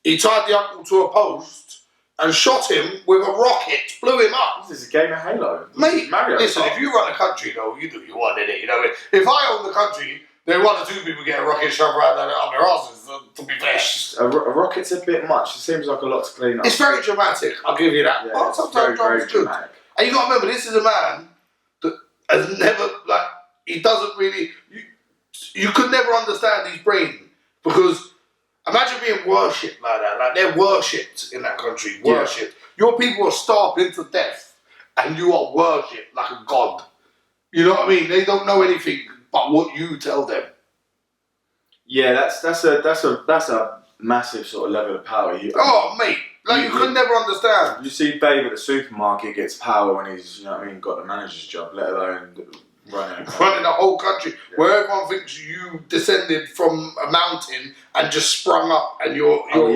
he tied the uncle to a post and shot him with a rocket, blew him up. This is a game of Halo. Mate, listen, if you run a country, though, you do what you want, innit? You know, if I own the country, then one or two people get a rocket shoved right up their asses, to be fair. A rocket's a bit much. It seems like a lot to clean up. It's very dramatic, I'll give you that. Yeah, But sometimes drama's good. dramatic. And you got to remember, this is a man that has never, like, he doesn't really, you could never understand his brain, because imagine being worshipped like that. Like, they're worshipped in that country, worshipped. Yeah. Your people are starving to death, and you are worshipped like a god. You know what I mean? They don't know anything but what you tell them. Yeah, that's a massive sort of level of power. Mate, like you could never understand. You see Dave at the supermarket gets power when he's, you know what I mean, got the manager's job, let alone running a whole country, where everyone thinks you descended from a mountain and just sprung up and you're so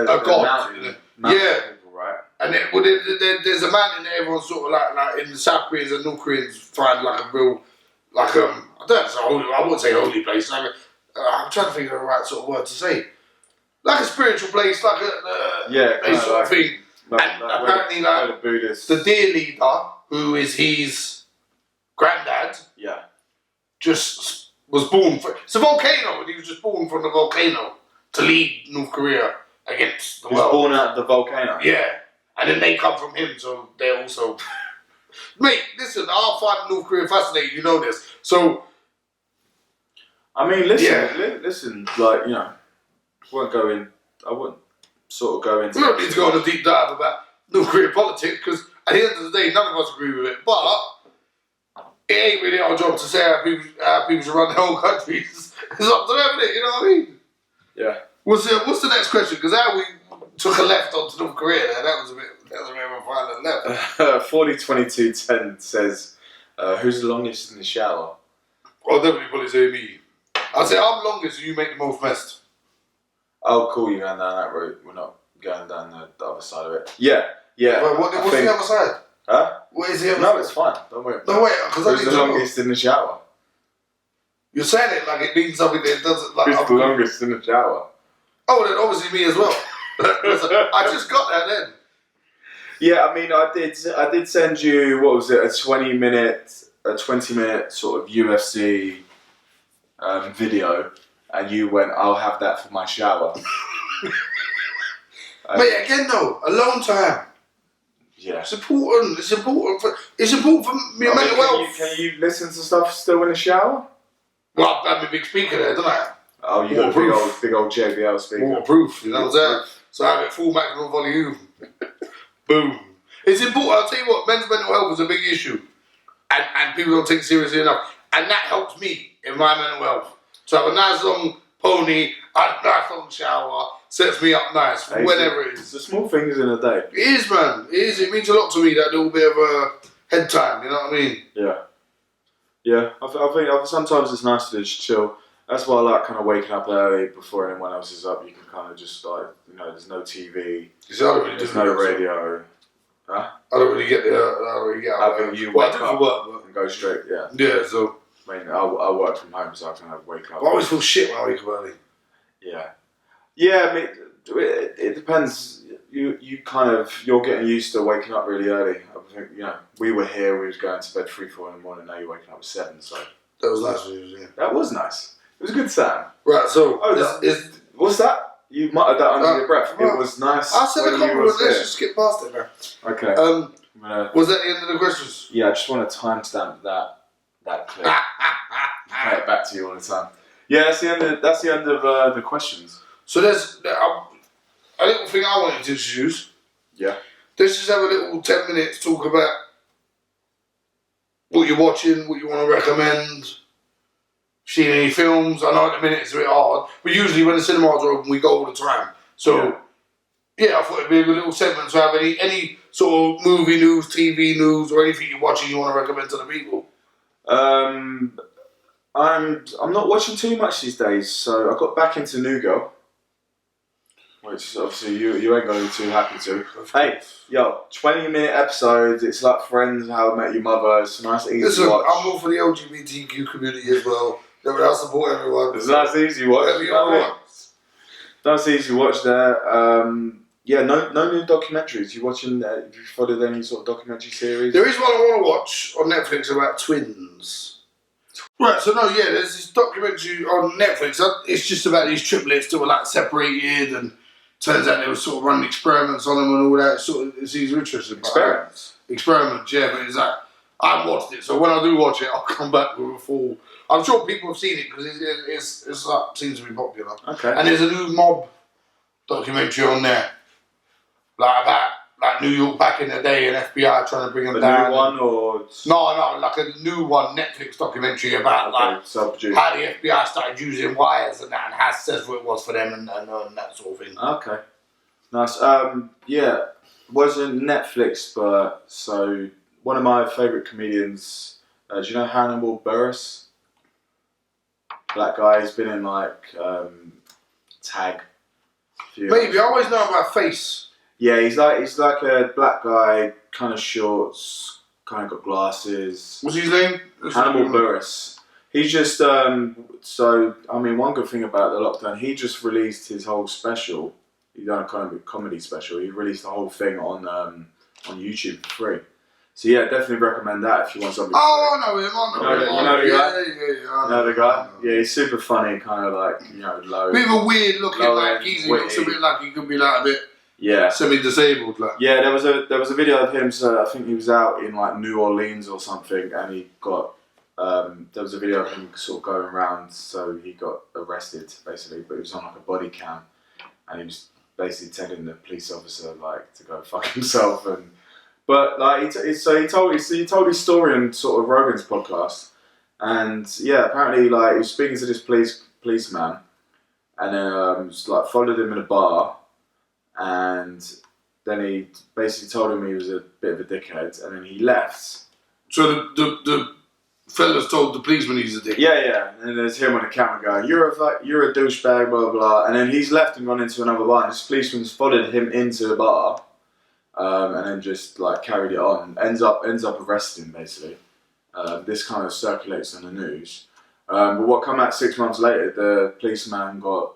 a god. Mountain people, right? And there's a man in there, everyone's sort of like in the South Koreans and North Koreans find like a real, like I wouldn't say holy place. Like I'm trying to think of the right sort of word to say. Like a spiritual place, like a sort of thing. And apparently, like the deer leader, who is his granddad, just was born. It's a volcano, and he was just born from the volcano to lead North Korea against the world. He was born out of the volcano. Yeah, and then they come from him, so they're also. Mate, listen, I find North Korea fascinating. You know this, so. I mean, listen, like, you know, I wouldn't sort of go into. We don't need to go on a deep dive about North Korean politics, because at the end of the day, none of us agree with it. But it ain't really our job to say how people should run their own countries. It's up to them, isn't it? You know what I mean? Yeah. What's the next question? Because how we took a left onto North Korea there, that was a bit of a violent left. 402210 says, who's the longest in the shower? I'll definitely probably say me. I'd say I'm longest, so you make the most mess. Oh, cool, you're going down that route. We're not going down the other side of it. Yeah. What's the other side? Huh? What is the other side? No, it's fine. Don't worry. No, wait, because who's the longest in the shower? You're saying it like it means something that doesn't. Like, who's the longest in the shower? Oh, then obviously me as well. I just got that then. Yeah, I mean, I did send you, what was it, a 20 minute sort of UFC video, and you went, I'll have that for my shower. Mate, again though, alone time. Yeah. It's important. It's important for your mental health. Can you listen to stuff still in the shower? Well, I have a big speaker there, don't I? Oh, you got a big old JBL speaker. Waterproof, you know what I'm saying? So I have it full maximum volume. Boom. It's important. I'll tell you what, men's mental health is a big issue. And people don't take it seriously enough. And that helps me in my mental health. To have a nice long pony, a nice long shower, sets me up nice for whenever it is. It's the small things in a day. It is, man. It is. It means a lot to me, that little bit of a head time, you know what I mean? Yeah. Yeah, I think sometimes it's nice to just chill. That's why I like kind of waking up early before anyone else is up. You can kind of just like, you know, there's no TV, there's no radio. Huh? I don't really get there. I don't really get out. I think you wake up work, and go straight, yeah. Yeah, so. I mean, I work from home, so I kind of wake up. I always feel shit when I wake up early. Yeah. Yeah, I mean, it depends. You're getting used to waking up really early. I think, you know, we were here, we was going to bed 3-4 in the morning, now you're waking up at 7, so. That was nice when you was here. That was nice. It was a good sound. Right, so. What's that? You muttered that under your breath. It was nice. I said a couple of let's just skip past it now. Okay. Was that the end of the questions? Yeah, I just want to timestamp that clip. Play it back to you all the time. Yeah, that's the end of the questions. So there's a little thing I wanted to introduce. Yeah. Let's just have a little 10 minutes talk about what you're watching, what you want to recommend. Seen any films? I know at the minute it's a bit hard, but usually when the cinemas are open, we go all the time. So, yeah I thought it'd be a good little segment to have any sort of movie news, TV news, or anything you're watching you want to recommend to the people. I'm not watching too much these days, so I got back into New Girl, which obviously you ain't going to be too happy to. Hey, yo, 20-minute episodes. It's like Friends, How I Met Your Mother. It's a nice, easy watch. I'm all for the LGBTQ community as well. I support everyone. It's a nice, easy watch. Nice, easy watch there. Yeah, no new documentaries. You watching? Have you followed any sort of documentary series? There is one I want to watch on Netflix about twins. Right, so no, yeah, there's this documentary on Netflix. It's just about these triplets that were like separated, and turns out they were sort of running experiments on them and all that. It seems interesting. Experiments, yeah. But it's like I haven't watched it, so when I do watch it, I'll come back with a full. I'm sure people have seen it because it's like, seems to be popular. Okay. And there's a new mob documentary on there, like about like New York back in the day and FBI trying to bring them down. A new one or no, like a new one Netflix documentary about how the FBI started using wires and that, and how successful it was for them and that sort of thing. Okay, nice. Yeah, wasn't Netflix, but so one of my favourite comedians. Do you know Hannibal Buress? Black guy. He's been in like Tag. Maybe I always know about Face. Yeah, he's like a black guy, kind of shorts, kind of got glasses. What's his name? Hannibal Buress. He's just so I mean, one good thing about the lockdown, he just released his whole special. He done a kind of a comedy special. He released the whole thing on YouTube for free. So yeah, definitely recommend that if you want something. Oh, I know him. You know the guy? Yeah. You know the guy? Yeah, he's super funny, kind of like, low. Bit of a weird looking, like he looks a bit like he could be like a bit semi-disabled. Like. Yeah, there was a video of him. So I think he was out in like New Orleans or something, and he got there was a video of him sort of going around. So he got arrested basically, but it was on like a body cam, and he was basically telling the police officer like to go fuck himself and. But like, he told his story on sort of Rogan's podcast, and yeah, apparently like he was speaking to this policeman, and then like followed him in a bar, and then he basically told him he was a bit of a dickhead, and then he left. So the fella's told the policeman he's a dickhead. Yeah, and there's him on the camera going, "You're a douchebag, blah blah," and then he's left and gone into another bar, and this policeman's followed him into the bar. And then just like carried it on, ends up arresting him basically. This kind of circulates on the news. But what come out 6 months later, the policeman got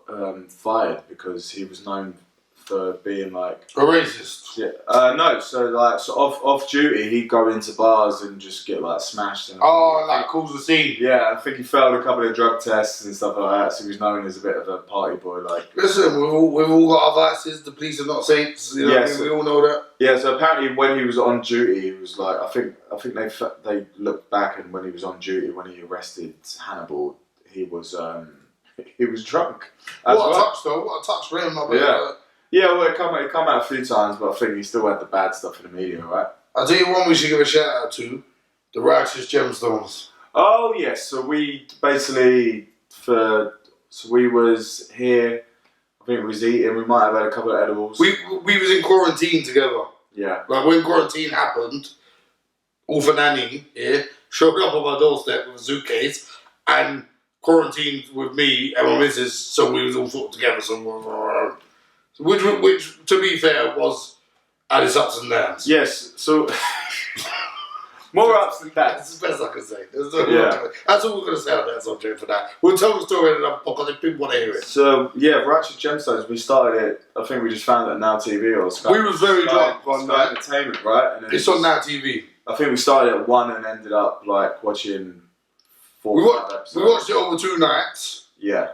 fired because he was known for being like a racist. Yeah. No, so off duty, he'd go into bars and just get like smashed. And cause the scene. Yeah, I think he failed a couple of drug tests and stuff like that, so he was known as a bit of a party boy. Like, listen, we've all got our vices. The police are not saints. You know, we all know that. Yeah, so apparently when he was on duty, he was like, I think they looked back, and when he was on duty, when he arrested Hannibal, he was drunk. What a touch for him. Yeah, well, it come out a few times, but I think he still had the bad stuff in the media, right? I'll tell you one we should give a shout out to, the Righteous Gemstones. Oh yes, so we basically we was here. I think we was eating. We might have had a couple of edibles. We was in quarantine together. Yeah. Like when quarantine happened, Orphan Annie showed up on my doorstep with a suitcase and quarantined with me and my missus, so we was all sort of together. Which, to be fair, was at its ups and downs. Yes, so more ups than downs. That's the best I can say. That's all we're going to say on that subject for that. We'll tell the story in another podcast if people want to hear it. So, yeah, Righteous Gemstones, we started it, I think we just found it on Now TV or Sky. We was very drunk on Sky Entertainment, right? And it's on Now TV. I think we started at 1 and ended up like watching 4 or 5 episodes. We watched it over 2 nights. Yeah.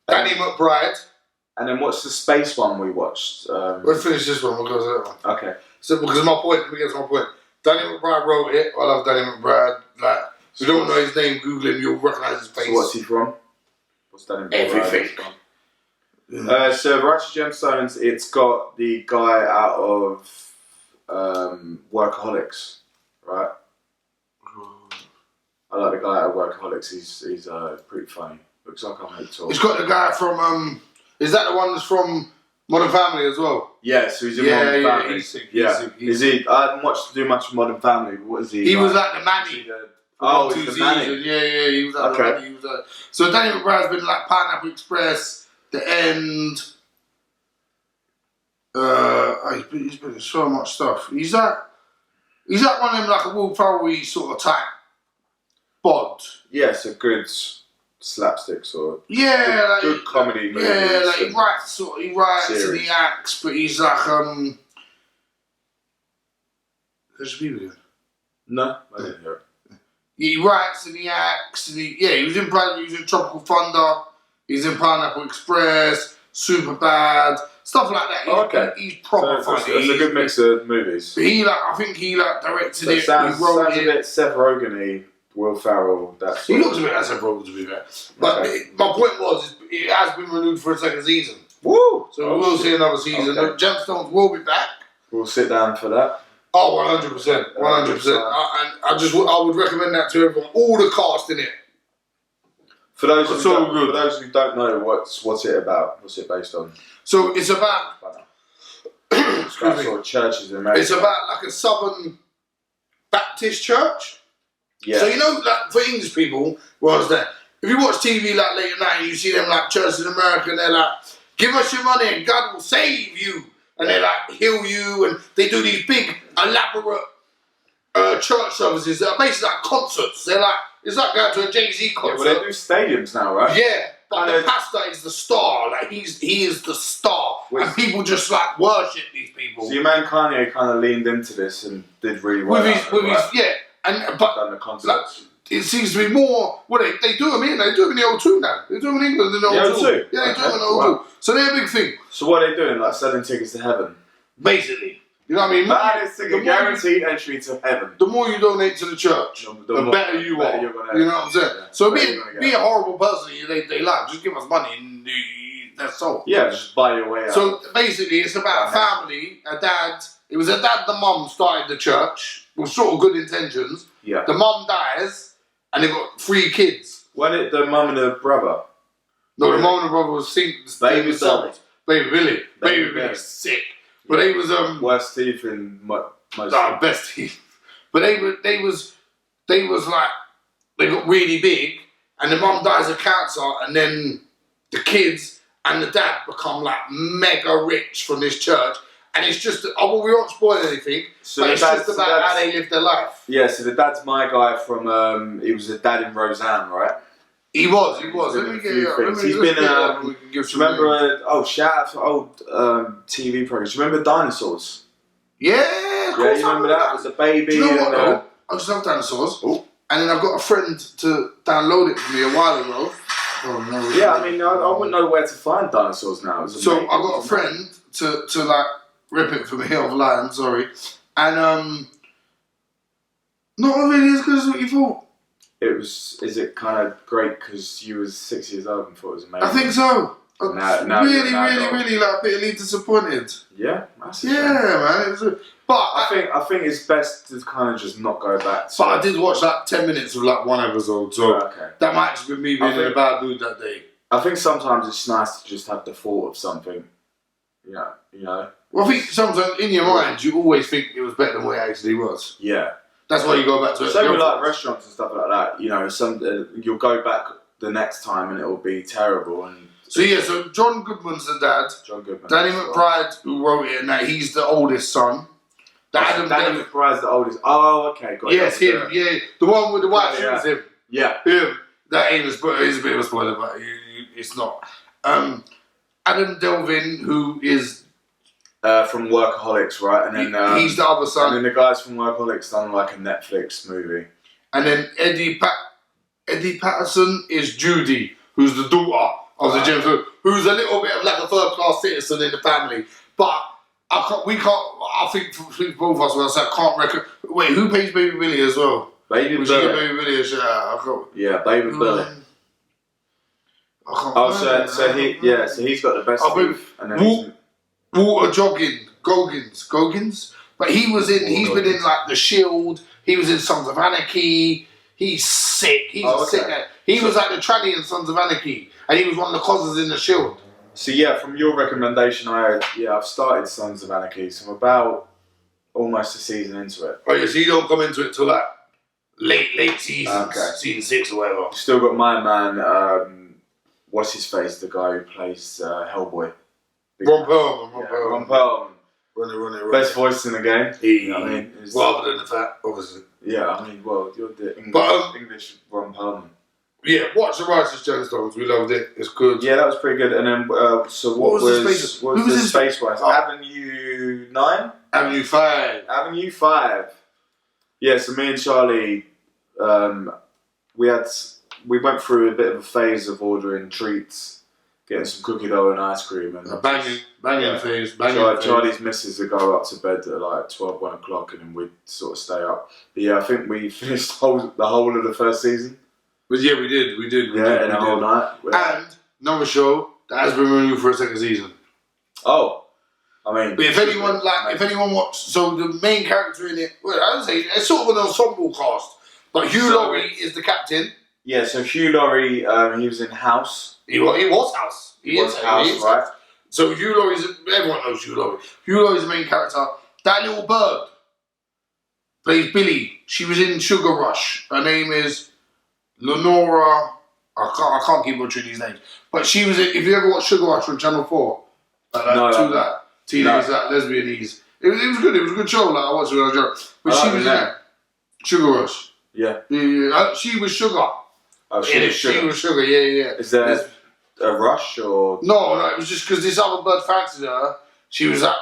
Danny McBride. And then what's the space one we watched? We'll finish this one, we'll go to that one. Okay. So, because my point, let me get to my point. Danny McBride wrote it. I love Danny McBride. Like, if you don't know his name, Google him, you'll recognise his face. So what's he from? What's Danny McBride Everything. from? So Righteous Gemstones, it's got the guy out of Workaholics, right? I like the guy out of Workaholics. He's pretty funny. Looks like I'm talk. It's got the guy from is that the one that's from Modern Family as well? Yeah, so he's in Modern Family. He's sick. Is he? I haven't watched too much of Modern Family. But what is he? He was like the Manny. He's the Manny. Yeah, he was like the Manny. He was so Danny McBride's been like Pineapple Express, The End. He's been in so much stuff. He's like one of them like a Will Ferrell sort of type bod. Yeah, so good slapstick sort of. Yeah, good comedy movies. Yeah, like he writes and he acts, but he's like There's people here. No, I didn't hear it. He writes and he acts and he was in Tropical Thunder, he's in Pineapple Express, Superbad, stuff like that. He's proper funny. It's a good mix of movies. I think he directed it. Sounds he wrote a bit Seth Rogen-y, Will Ferrell. He looks a bit like Seth Rogen, to be fair. But my point was, it has been renewed for a second season. Woo! So we will see another season. Okay. The Gemstones will be back. We'll sit down for that. Oh, 100%. 100%. I would recommend that to everyone. All the cast in it. For those who don't know, what's it about? What's it based on? So it's about sort of churches in America. It's about like a Southern Baptist church. Yeah. So like for English people, if you watch TV like late at night, you see them like churches in America, and they're like, "Give us your money and God will save you," and they like heal you, and they do these big elaborate church services that are basically like concerts. They're like it's like going to a Jay-Z concert. Yeah, well, they do stadiums now, right? Yeah. But the pastor is the star, like he is the star, and people just like worship these people. So your man Kanye kind of leaned into this and did really well. Done the concerts. Like, it seems to be more. Well, they do them here. They do them in the O2 now. They do them in England in the O2. Yeah, they do them in the O2. Wow. So they're a big thing. So what are they doing? Like selling tickets to heaven, basically. You know what I mean? That is a guaranteed entry to heaven. The more you donate to the church, the better you are. You know what I'm saying? Yeah. So be a horrible person they like. Just give us money and that's all. Yeah, just buy your way out. So basically, it's about a family, a dad. It was a dad, the mum started the church with sort of good intentions. Yeah. The mum dies, and they've got 3 kids. When it the mum and the brother? No, the mum and the brother was Baby Billy. Baby Billy sick. But they was worst teeth in most. Best teeth. But they was like they got really big, and the mum dies of cancer, and then the kids and the dad become like mega rich from this church, and it's just we won't spoil anything, but it's just about how they live their life. Yeah, so the dad's my guy from he was a dad in Roseanne, right? He was. Let me get you. He's been. Shout out to old TV programs. Remember Dinosaurs? Yeah, you remember that? It was a baby. Do you know what? I just love Dinosaurs. Oh. And then I've got a friend to download it for me a while ago. Oh no. Yeah, I mean, I wouldn't know where to find Dinosaurs now. So I got a friend to like rip it for me offline. Sorry, and not really as good as what you thought. Is it kind of great because you was 6 years old and thought it was amazing? I think so. Now really like bitterly disappointed. Yeah, that's man. I think it's best to kind of just not go back to. But I did watch like 10 minutes of like one episode, so that might just be me being in a bad mood that day. I think sometimes it's nice to just have the thought of something. Yeah, you know. Well, I think sometimes in your mind you always think it was better than what it actually was. Yeah. That's why you go back to it. Same with like restaurants and stuff like that. You know, you'll go back the next time and it'll be terrible. And so John Goodman's the dad. John Goodman. Danny McBride, who wrote it, and now he's the oldest son. Danny McBride's the oldest. Oh, okay, got it. Yes, him. Yeah, the one with the white shoes. Him. Yeah, him. That ain't a bit of a spoiler, but it's not. Adam Delvin, who is. From Workaholics, right? And then he's the other son. And then the guys from Workaholics done like a Netflix movie. And then Eddie Patterson is Judy, who's the daughter of the gentleman, who's a little bit of like a third-class citizen in the family. But I think for both of us, I can't reckon. Wait, who pays Baby Billy as well? Baby Billy. Baby Billy a shout out. Yeah, Baby Billy. I can't Oh, remember so he's got the best I mean, teeth, and then Walter Goggins. But he's been in like The Shield. He was in Sons of Anarchy. He's sick. He's a sick guy. He was like the tranny in Sons of Anarchy, and he was one of the causes in The Shield. So yeah, from your recommendation, I've started Sons of Anarchy, so I'm about almost a season into it. Oh yeah, so you don't come into it till like late season, season 6 or whatever. Still got my man, what's his face, the guy who plays Hellboy. Ron Perlman. Ron Perlman. Run it. Best voice in the game. You know what I mean? Rather than the fact, obviously. Yeah, I mean, well, you're the English Ron Perlman. Yeah, watch The Righteous Gemstones. We loved it. It's good. Yeah, that was pretty good. And then, so what was the Space Race? Avenue 9? Avenue 5. Avenue 5. Yeah, so me and Charlie, we went through a bit of a phase of ordering treats, getting some cookie dough and ice cream. And banging phase. Charlie's missus would go up to bed at like 12, 1 o'clock, and then we'd sort of stay up. But yeah, I think we finished the whole of the first season. But yeah, we did. In a whole night. And another show that has been renewed for a second season. Oh, I mean. But if anyone watched, so the main character in it, well, I would say it's sort of an ensemble cast. But Hugh Laurie is the captain. Yeah, so Hugh Laurie, he was in House. He was House. He is House, right? So Hugh Laurie's, everyone knows Hugh Laurie. Hugh Laurie's the main character. That little bird plays Billy. She was in Sugar Rush. Her name is Lenora. I can't keep butchering these names. But she was in, if you ever watched Sugar Rush on Channel 4, teenage lesbianese. It was good. It was a good show. Like I watched it when I was young. But she was in that. Sugar Rush. Yeah. She was Sugar. Oh, she was Sugar. Yeah. Is there a rush or? No. It was just because this other bird fancied her. She was a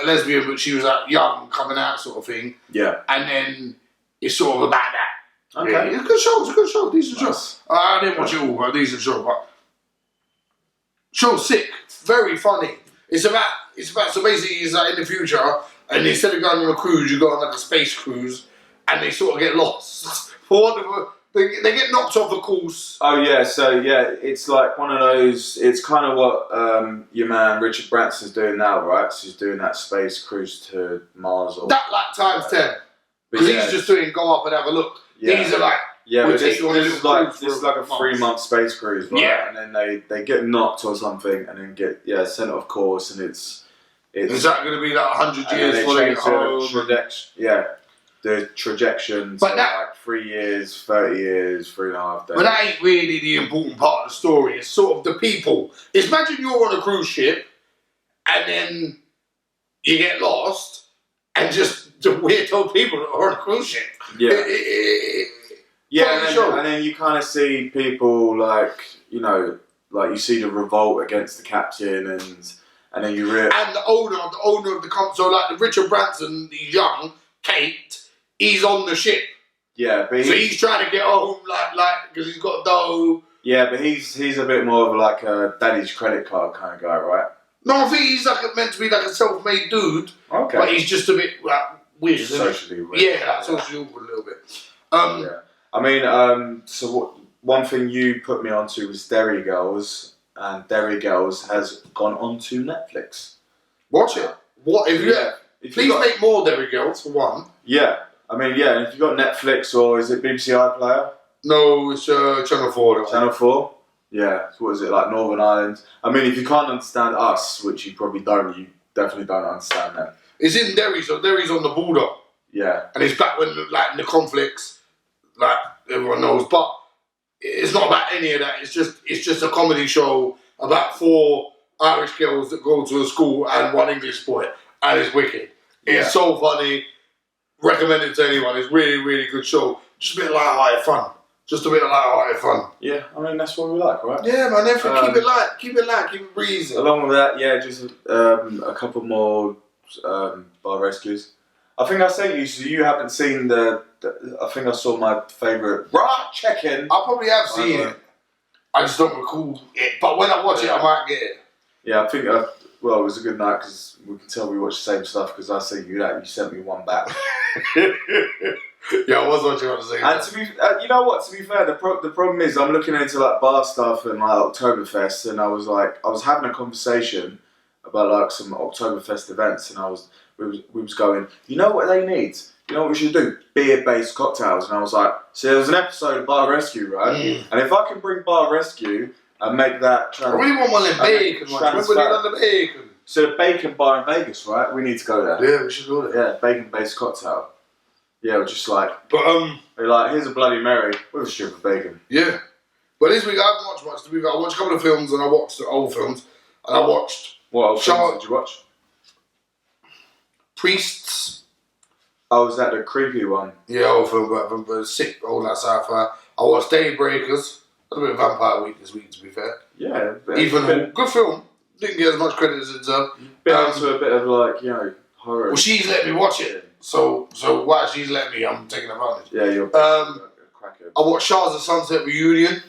lesbian, but she was young, coming out sort of thing. Yeah. And then it's sort of about that. Okay. Yeah, it's a good show, decent show. I didn't watch it all, but a decent show. But show's sick, very funny. It's about so basically it's like in the future, and instead of going on a cruise, you go on like a space cruise, and they sort of get lost. They get knocked off the course. Oh yeah, so yeah, it's like one of those. It's kind of what your man Richard Branson's doing now, right? So he's doing that space cruise to Mars or that like times 10. Because he's just doing go up and have a look. Yeah. These are like but this is like a 3-month space cruise, right? Yeah. And then they get knocked or something, and then get sent off course, and it's is that going to be like 100 years for the trajectory, but that, like 3 years, 30 years, 3.5 days. But that ain't really the important part of the story. It's sort of the people. Imagine you're on a cruise ship and then you get lost and just the weirdo people that are on a cruise ship. Yeah. And then you kind of see people like, like you see the revolt against the captain and then you realise. And the owner of the company, so like the Richard Branson, he's young, Kate, he's on the ship. Yeah, but so he's trying to get home, like because he's got dough. Yeah, but he's a bit more of like a daddy's credit card kind of guy, right? No, I think he's meant to be like a self-made dude. Okay. But he's just a bit like weird. Socially weird. Yeah, socially awkward a little bit. I mean, so one thing you put me onto was Derry Girls, and Derry Girls has gone onto Netflix. Watch it. What if you? Please make more Derry Girls for one. Yeah. I mean, if you've got Netflix or is it BBC iPlayer? No, it's Channel 4. Channel 4? Yeah. So what is it, like Northern Ireland? I mean, if you can't understand us, which you probably don't, you definitely don't understand them. It's in Derry, so Derry's on the border. Yeah. And it's back when, like, in the conflicts, like, everyone knows. But it's not about any of that. It's just a comedy show about 4 Irish girls that go to a school and 1 English boy. And it's wicked. It's so funny. Recommend it to anyone. It's really, really good show. Just a bit of light-hearted fun. Yeah, I mean, that's what we like, right? Yeah, man. Keep it light. Keep it breezy. Along with that, just a couple more bar rescues. I think I sent you, so you haven't seen I think I saw my favourite check-in. I probably have seen it. I just don't recall it. But when I watch it, I might get it. Yeah, I think it was a good night because we can tell we watched the same stuff because I sent you that, you sent me one back. Yeah, I was watching on the same. And to be, you know what? To be fair, the problem is I'm looking into like bar stuff and like Oktoberfest, and I was having a conversation about like some Oktoberfest events, and we was going, you know what they need? You know what we should do? Beer-based cocktails. And I was like, so there was an episode of Bar Rescue, right? And if I can bring Bar Rescue and make that... I really want one of them bacon ones. Remember when they done the bacon? So the bacon bar in Vegas, right? We need to go there. Yeah, we should go there. Yeah, bacon-based cocktail. Yeah, we're just like... But, we're like, here's a Bloody Mary with a strip of bacon. Yeah. But this week I haven't watched much. This week I watched a couple of films and I watched the old films. And I watched... What old films did you watch? Priests. Oh, was that the creepy one? Yeah, old film, but sick, all that sci-fi. I watched Daybreakers. A bit of Vampire Week this week, to be fair. Yeah. Good film. Didn't get as much credit as it deserved. Been into a bit of like, horror. Well, she's let me watch it. So while she's let me, I'm taking advantage. Yeah, you're a crackhead. I watched Shah's of Sunset Reunion,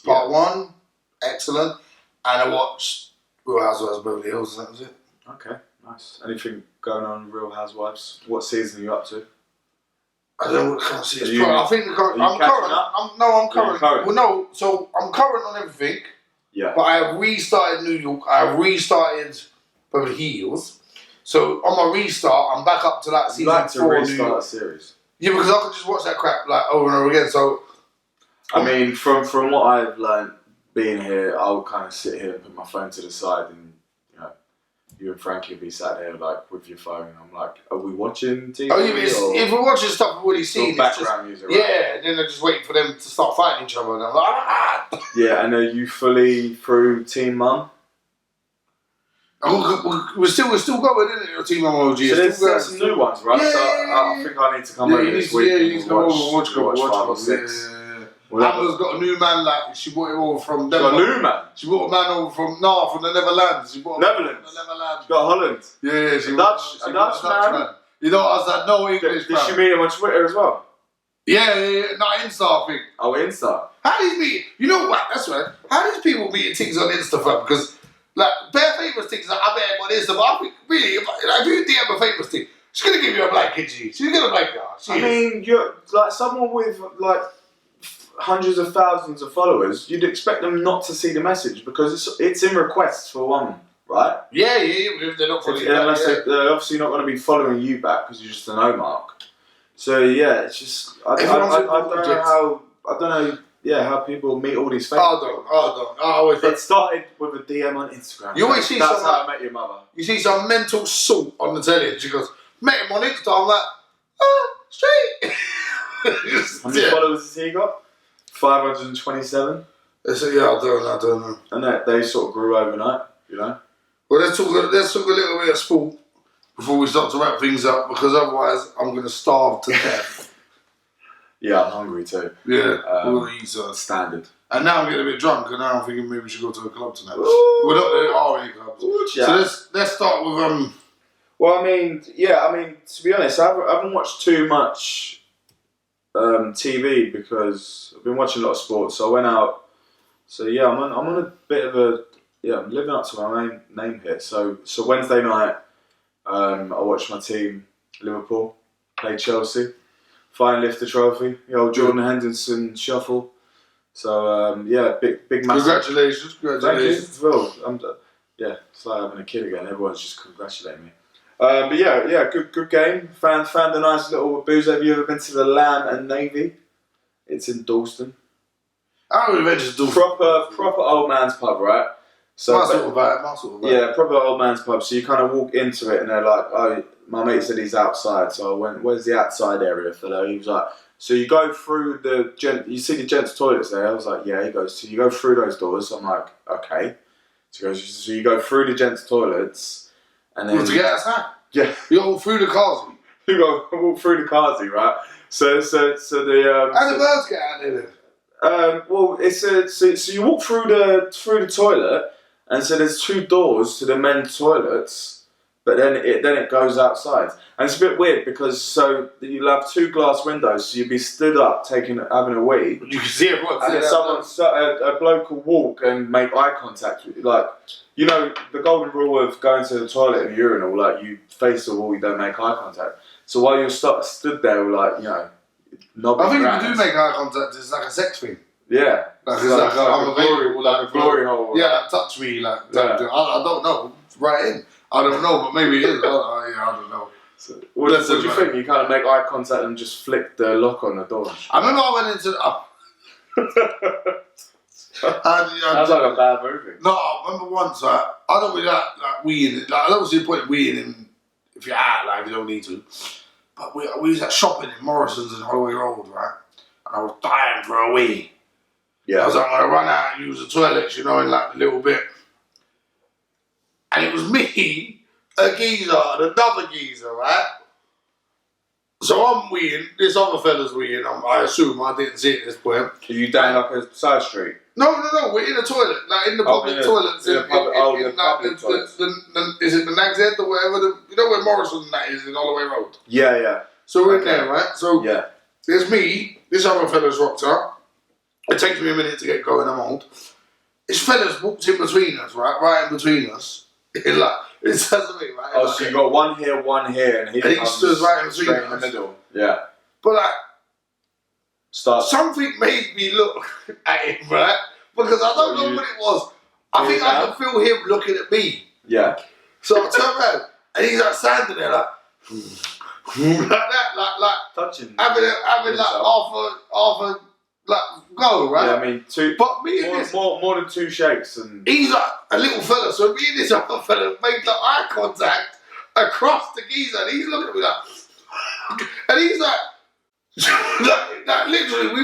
Part 1. Excellent. And I watched Real Housewives of Beverly Hills, and that was it. Okay. Nice. Anything going on in Real Housewives? What season are you up to? I don't can't see it. Are I think I'm current. I'm current. current? Well, no. So I'm current on everything. Yeah. But I have restarted New York. I have restarted Beverly Hills. So on my restart, I'm back up to that season 4. Like to restart a series. Yeah, because I could just watch that crap like over and over again. So I mean, from what I've learned being here, I'll kind of sit here and put my phone to the side, and you and Frankie will be sat there like with your phone. I'm like, are we watching TV? Oh, yeah, if we're watching stuff we've already seen, background music, right? Yeah, then they're just waiting for them to start fighting each other, and I'm like, ah. Yeah, and are you fully through Teen Mum? We're still going, isn't it? Team MOG. So there's some new ones, right? Yeah, so I think I need to come over this week. Yeah, you need to come over and watch 5 or 6. Yeah. Amber's got a new man, like, she brought him over from Denmark. Got a new man? She brought a man over from the Netherlands. She brought Netherlands? From the Netherlands. Got Holland? Yeah, she a Dutch man? You know, I was like, no English, Did she meet him on Twitter as well? Yeah, not Insta, I think. Oh, Insta? How these meet, you know what, that's right. How these people meet things on Insta, fam? Because, like, bare famous things, like, I met him on Insta, but I think, really, if you DM a famous thing, she's going to give you a blank, isn't she? She's going to blank you. I mean, you're, like, someone with, like, hundreds of thousands of followers, you'd expect them not to see the message because it's in requests for one, right? Yeah, if they're not following you back, unless they're obviously not going to be following you back because you're just an O mark. So yeah, it's just I don't know how people meet all these famous. I always it started with a DM on Instagram. You always see that's someone, how I met your mother. You see some mental salt on the telly, and she goes, "Met him on Insta." I'm like, "Oh, straight." How many followers has he got? 527. I don't know. And they sort of grew overnight, Well, let's talk a little bit of sport before we start to wrap things up, because otherwise I'm going to starve to death. Yeah, I'm hungry too. Yeah, we'll eat standard. And now I'm getting a bit drunk, and now I'm thinking maybe we should go to a club tonight. We're not there are any clubs. Yeah. So let's start with Well, I mean, to be honest, I haven't watched too much TV because I've been watching a lot of sports. So I went out. So yeah, I'm on a bit of I'm living up to my main name here. So Wednesday night, I watched my team Liverpool play Chelsea, finally lift the trophy. The old Jordan Henderson shuffle. So big massive. Congratulations. Thank you. Well, it's like having a kid again. Everyone's just congratulating me. But good game. Found a nice little booze. Have you ever been to the Lamb and Navy? It's in Dalston. I would have been to Dalston. Proper old man's pub, right? So my sort of vibe. Yeah, proper old man's pub. So you kind of walk into it and they're like, "Oh, my mate said he's outside." So I went, "Where's the outside area, fellow?" He was like, "So you go through you see the gents' toilets there?" I was like, "Yeah." He goes, "So you go through those doors?" I'm like, "Okay." So he goes, "So you go through the gents' toilets and then..." To get outside? Yeah. You go through the cars. You go walk through the Carsey, right? So the how do birds get out there? Well, so you walk through the toilet, and so there's 2 doors to the men's toilets, but then it goes outside, and it's a bit weird because so you'll have 2 glass windows, so you'd be stood up having a wee. You can see everyone. And then a bloke will walk and make eye contact with you, like. You know, the golden rule of going to the toilet and urinal, like you face the wall, you don't make eye contact. So while you're stood there, like, knobbing I think around. if you do make eye contact, it's like a sex thing. Yeah. Like, it's like I'm available, like a glory hole. Yeah, like, touch me, like, Yeah. I don't know. It's right in. I don't know, but maybe it is. I don't know. So, what do you think? You kind of make eye contact and just flick the lock on the door? I remember I went into Sounds like a bad movie. No, I remember once, I don't really like weeing. Like, I don't see the point of weeing in if you're out, like, if you don't need to. But we was at shopping in Morrison's in Holloway Road, right? And I was dying for a wee. Yeah. I was like, I'm going to run out and use the toilets, you know, in like a little bit. And it was me, a geezer, and another geezer, right? So I'm weeing, this other fella's weeing, I assume, I didn't see it at this point. Are you down like a side street? No, we're in the toilet, like in the public toilets. Is it the Nag's Head or whatever? You know where Morrison and that is in Holloway Road? Yeah. So we're in there, right? So yeah. there's me, this other fella's rocked up. It takes me a minute to get going, I'm old. This fella's walked in between us, right in between us. It says to me, right? Oh, so you got one here, and he stood right in between straight in the middle. Yeah. But something made me look at him, right? Because I don't know what it was. I think I could feel him looking at me. Yeah. So I turn around, and he's like standing there like that, like touching, having like half a go, right? Yeah, I mean but me and this more than two shakes, and he's like a little fella. So me and this other fella made the eye contact across the geezer, and he's looking at me like, and he's like literally,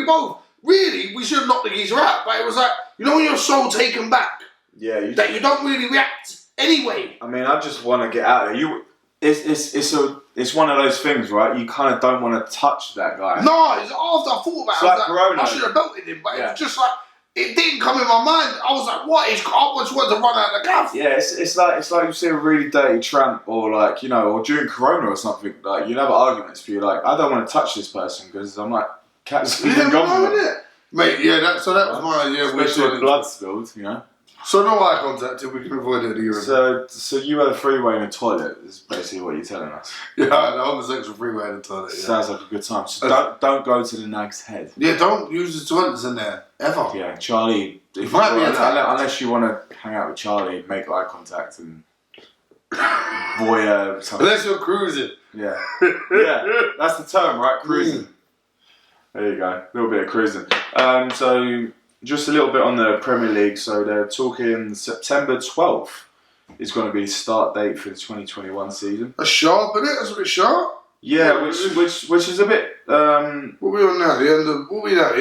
we should have knocked the geezer out, but it was like, you know when you're so taken back, that you don't really react anyway. I mean, I just want to get out there. It's one of those things, right? You kind of don't want to touch that guy. No, it's after I thought about it, I was like, I should have belted him, but it was just like, it didn't come in my mind. I was like, what is? I just wanted to run out of the gaff. Yeah, it's like you see a really dirty tramp, or like, you know, or during Corona or something. Like, you have arguments for you, like, I don't want to touch this person because I'm like, cat's mate. Yeah, so that was my idea. Especially with blood spilled, you know. So no eye contact till we can avoid it. So you had a freeway in the toilet. Is basically what you're telling us. Yeah, the homosexual freeway in the toilet. Yeah. Sounds like a good time. So don't go to the Nag's Head. Yeah, don't use the toilets in there ever. Yeah, Charlie. Unless you want to hang out with Charlie, make eye contact and voyeur something. Unless you're cruising. Yeah, that's the term, right? Cruising. There you go. A little bit of cruising. So. Just a little bit on the Premier League. So they're talking September 12th is going to be start date for the 2021 season. That's sharp, isn't it? That's a bit sharp. Yeah, which is a bit. What are we on now? The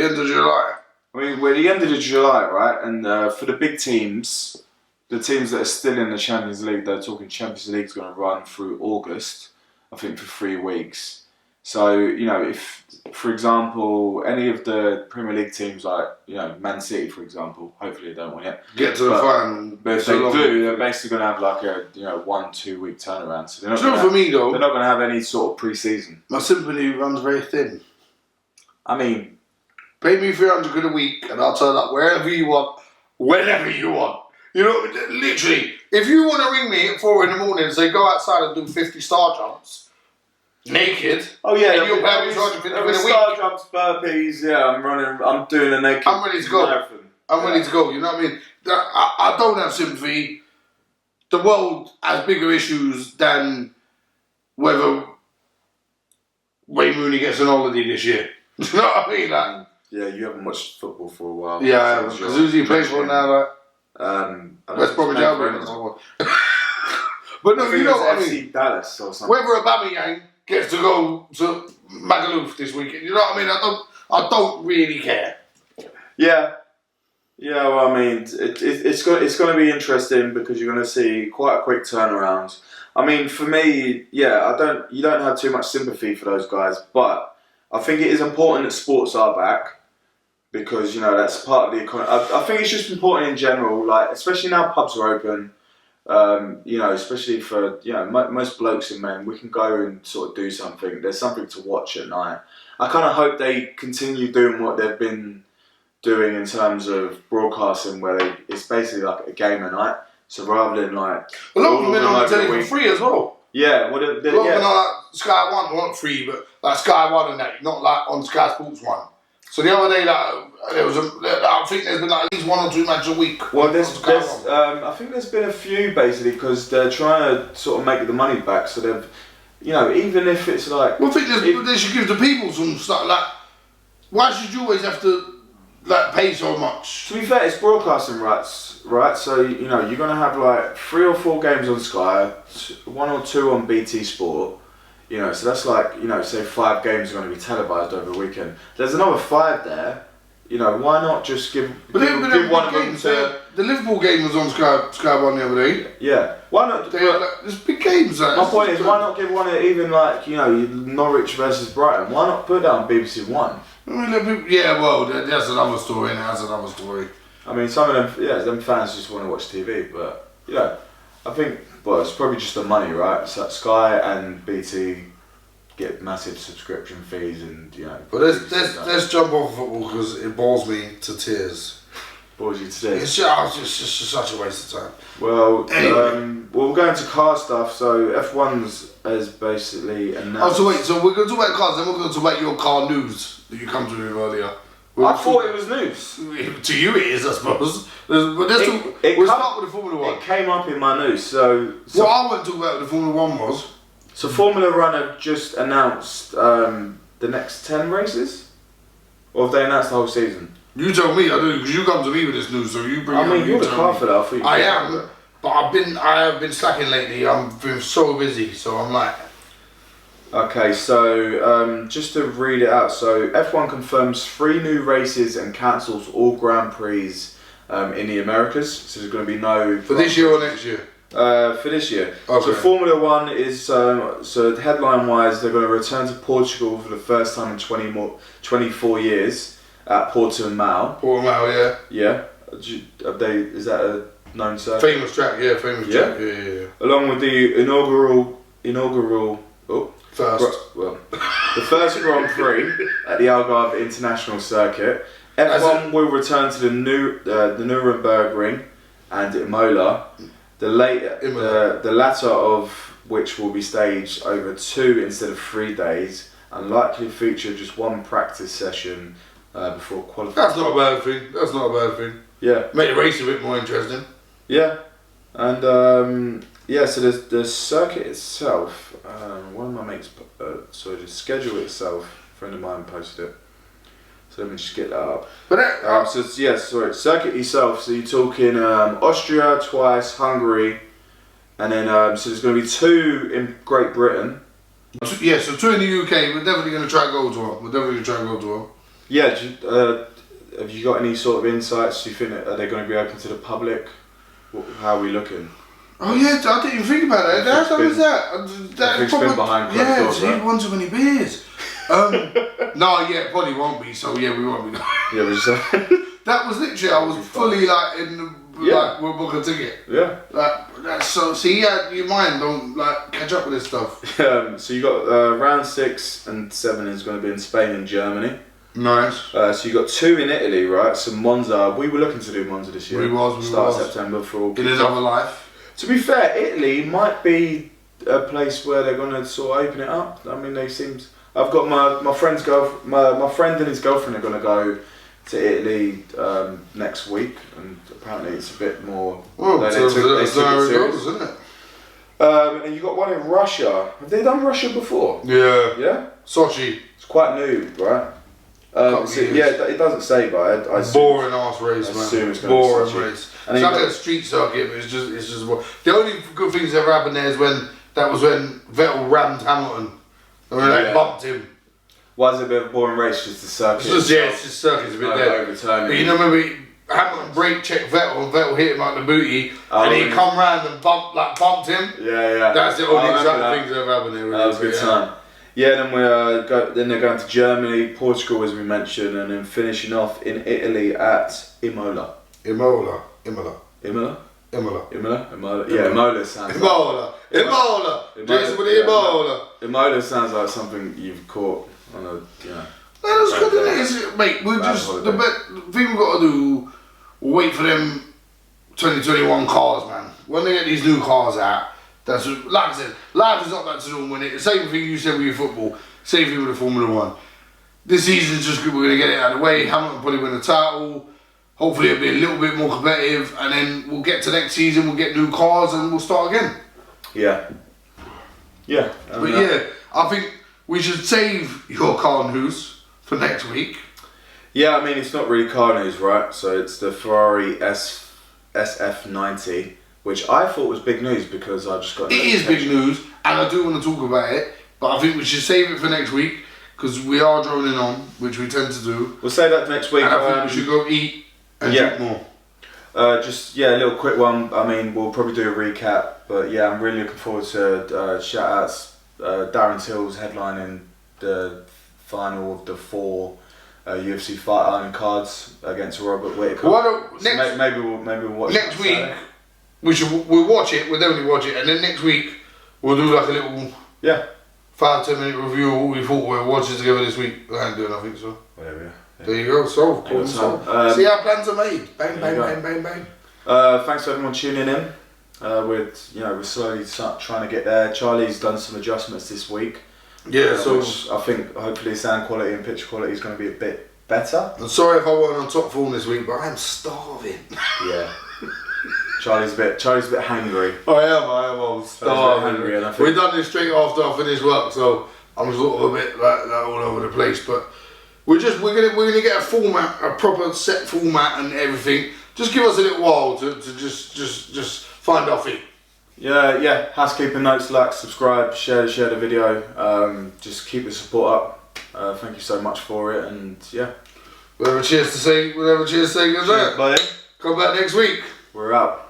end of July. I mean, we're the end of July, right? And for the big teams, the teams that are still in the Champions League, they're talking Champions League's going to run through August, I think, for 3 weeks. So, you know, if, for example, any of the Premier League teams, like, you know, Man City, for example, hopefully they don't win it. Get to the final. But if they do, they're basically going to have like a, 1-2 week turnaround. So they're not for me, though, they're not going to have any sort of pre-season. My sympathy runs very thin. I mean, pay me £300 a week and I'll turn up wherever you want, whenever you want. You know, literally, if you want to ring me at 4 in the morning and say, go outside and do 50 star jumps, naked. Oh yeah, and you'll pay me £250 a week. Star jumps, burpees. Yeah, I'm doing a naked. I'm ready to go. Marathon. I'm ready to go. You know what I mean? I don't have sympathy. The world has bigger issues than whether Wayne Rooney gets an holiday this year. You know what I mean? Like, yeah, you haven't watched football for a while. Yeah, I haven't. Because who's he playing for now? Like, West Bromwich Albion or someone. But no, you know what I mean? Dallas or something. Whether Aubameyang gets to go to Magaluf this weekend, you know what I mean? I don't really care. Yeah. Yeah, well, I mean, it's going to be interesting because you're going to see quite a quick turnaround. I mean, for me, yeah, you don't have too much sympathy for those guys, but I think it is important that sports are back because, you know, that's part of the economy. I think it's just important in general, like, especially now pubs are open, you know, especially for, you know, most blokes and men, we can go and sort of do something. There's something to watch at night. I kind of hope they continue doing what they've been doing in terms of broadcasting, where it's basically like a game a night. So rather than like a lot of them are on the telly for free as well. Yeah, well, Like Sky One, not free, but like Sky One and that, not like on Sky Sports One. So the other day, I think there's been like at least 1 or 2 matches a week. Well, I think there's been a few basically because they're trying to sort of make the money back. So they've, even if it's like, well, I think they should give the people some stuff. Like, why should you always have to pay so much? To be fair, it's broadcasting rights, right? So you're gonna have like 3 or 4 games on Sky, 1 or 2 on BT Sport. So that's like, say 5 games are going to be televised over the weekend. There's another 5 there. Why not just give one of them to... The Liverpool game was on Sky One the other day. Yeah. Why not... There's big games. My point is, why not give one of even like, Norwich versus Brighton? Why not put that on BBC One? Yeah, well, that's another story, and that's another story. I mean, some of them, them fans just want to watch TV, but, I think... Well, it's probably just the money, right? So Sky and BT get massive subscription fees, and But let's jump off football because it bores me to tears. Bores you to tears. It's just such a waste of time. Well, anyway. We'll go into car stuff. So F1's has basically announced. Oh, so wait. So we're going to talk about cars, then we're going to talk about your car news that you come to me with earlier. I thought it was news. To you it is, I suppose. But we'll start with the Formula 1. It came up in my news, so what I want to talk about with the Formula 1 was... So Formula 1 have just announced the next 10 races? Or have they announced the whole season? You tell me, I do, because you come to me with this news, so you bring it up. I mean, you're the car for that. I am, but I have been slacking lately. I've been so busy, so I'm like... Okay, so just to read it out, so F1 confirms 3 new races and cancels all Grand Prix in the Americas. So there's going to be no... For this year or next year? For this year. Okay. So Formula 1 is, so headline-wise, they're going to return to Portugal for the first time in 24 years at Portimao. Portimao, yeah. Yeah. Is that a known circuit? Famous track, yeah, track. Yeah. Along with the inaugural the first Grand Prix at the Algarve International Circuit. F1 will return to the Nuremberg Ring and Imola, the latter of which will be staged over 2 instead of 3 days, and likely feature just 1 practice session before qualifying. That's not a bad thing. Yeah. Make the race a bit more interesting. Yeah. And so the circuit itself, one of my mates, the schedule itself, a friend of mine posted it. So let me just get that up. But circuit itself, so you're talking Austria twice, Hungary, and then so there's going to be 2 in Great Britain. Yeah, so 2 in the UK, we're definitely going to try and go to them. Yeah, have you got any sort of insights? Do you think are they going to be open to the public? How are we looking? Oh yeah, I didn't even think about that. How is that? That's probably been behind closed doors, right? One too many beers. No, yeah, it probably won't be. So yeah, we won't be. Yeah, we just. That was literally. I was fully we'll book a ticket. Yeah. That's so. See, your mind don't catch up with this stuff. So you got round 6 and 7 is going to be in Spain and Germany. Nice. So you got 2 in Italy, right? So Monza. We were looking to do Monza this year. We was. Start September for all. In another life. To be fair, Italy might be a place where they're going to sort of open it up. I mean, they seem. I've got my friend's my friend and his girlfriend are going to go to Italy next week, and apparently it's a bit more. Well, that's how it goes, isn't it? And you got one in Russia. Have they done Russia before? Yeah. Yeah. Sochi. It's quite new, right? It doesn't say, but I boring ass race, man. Assume it's going to be race. It's like a street circuit, but it's just the only good things that ever happened there is when Vettel rammed Hamilton. And when they bumped him. Why is it a bit of a boring race? Just the circuit. It's just circuit's a bit there. Overturning. But you know, maybe Hamilton brake checked Vettel and Vettel hit him like the booty, and he come round and bumped him. Yeah. That's the only exact things that ever happened there. That was a good time. Yeah, then they're going to Germany, Portugal, as we mentioned, and then finishing off in Italy at Imola. Imola. Yeah, Imola sounds. Imola. Jason with the Imola. Imola sounds like something you've caught on a That's good, isn't it? Mate, the thing we've got to do, wait for them 2021 cars, man. When they get these new cars out, That's what, like I said, life is not that to normal. The same thing you said with your football, same thing with the Formula 1. This season's just good, we're going to get it out of the way. Hamilton will probably win the title. Hopefully it'll be a little bit more competitive, and then we'll get to next season, we'll get new cars, and we'll start again. Yeah. Yeah. But yeah, I think we should save your car news for next week. Yeah, I mean, it's not really car news, right? So it's the Ferrari SF90, which I thought was big news because I just got... It is big news, and I do want to talk about it, but I think we should save it for next week, because we are droning on, which we tend to do. We'll say that next week. And I think we should go eat and drink more. A little quick one. I mean, we'll probably do a recap, but yeah, I'm really looking forward to shout outs. Darren Till's headlining the final of the 4 UFC Fight Island cards against Robert Whittaker. Maybe we'll watch next week. We'll watch it. We'll definitely watch it, and then next week we'll do like a little 5-10 minute review of what we thought we were watching together this week. I ain't doing nothing, so whatever. Yeah. There you go. So see how plans are made. Bang, bang, bang, bang, bang. Thanks to everyone tuning in. We're slowly trying to get there. Charlie's done some adjustments this week. Yeah, which I think hopefully sound quality and picture quality is going to be a bit better. I'm sorry if I wasn't on top form this week, but I'm starving. Yeah. Charlie's a bit hangry. I'm starving. We've done this straight after I finished work, so I'm sort of a bit like all over the place. But we're gonna get a format, a proper set format and everything. Just give us a little while to just find our feet. Yeah. Housekeeping notes: like, subscribe, share the video. Just keep the support up. Thank you so much for it, and yeah. Whatever cheers to say, good night. Bye. Come back next week. We're out.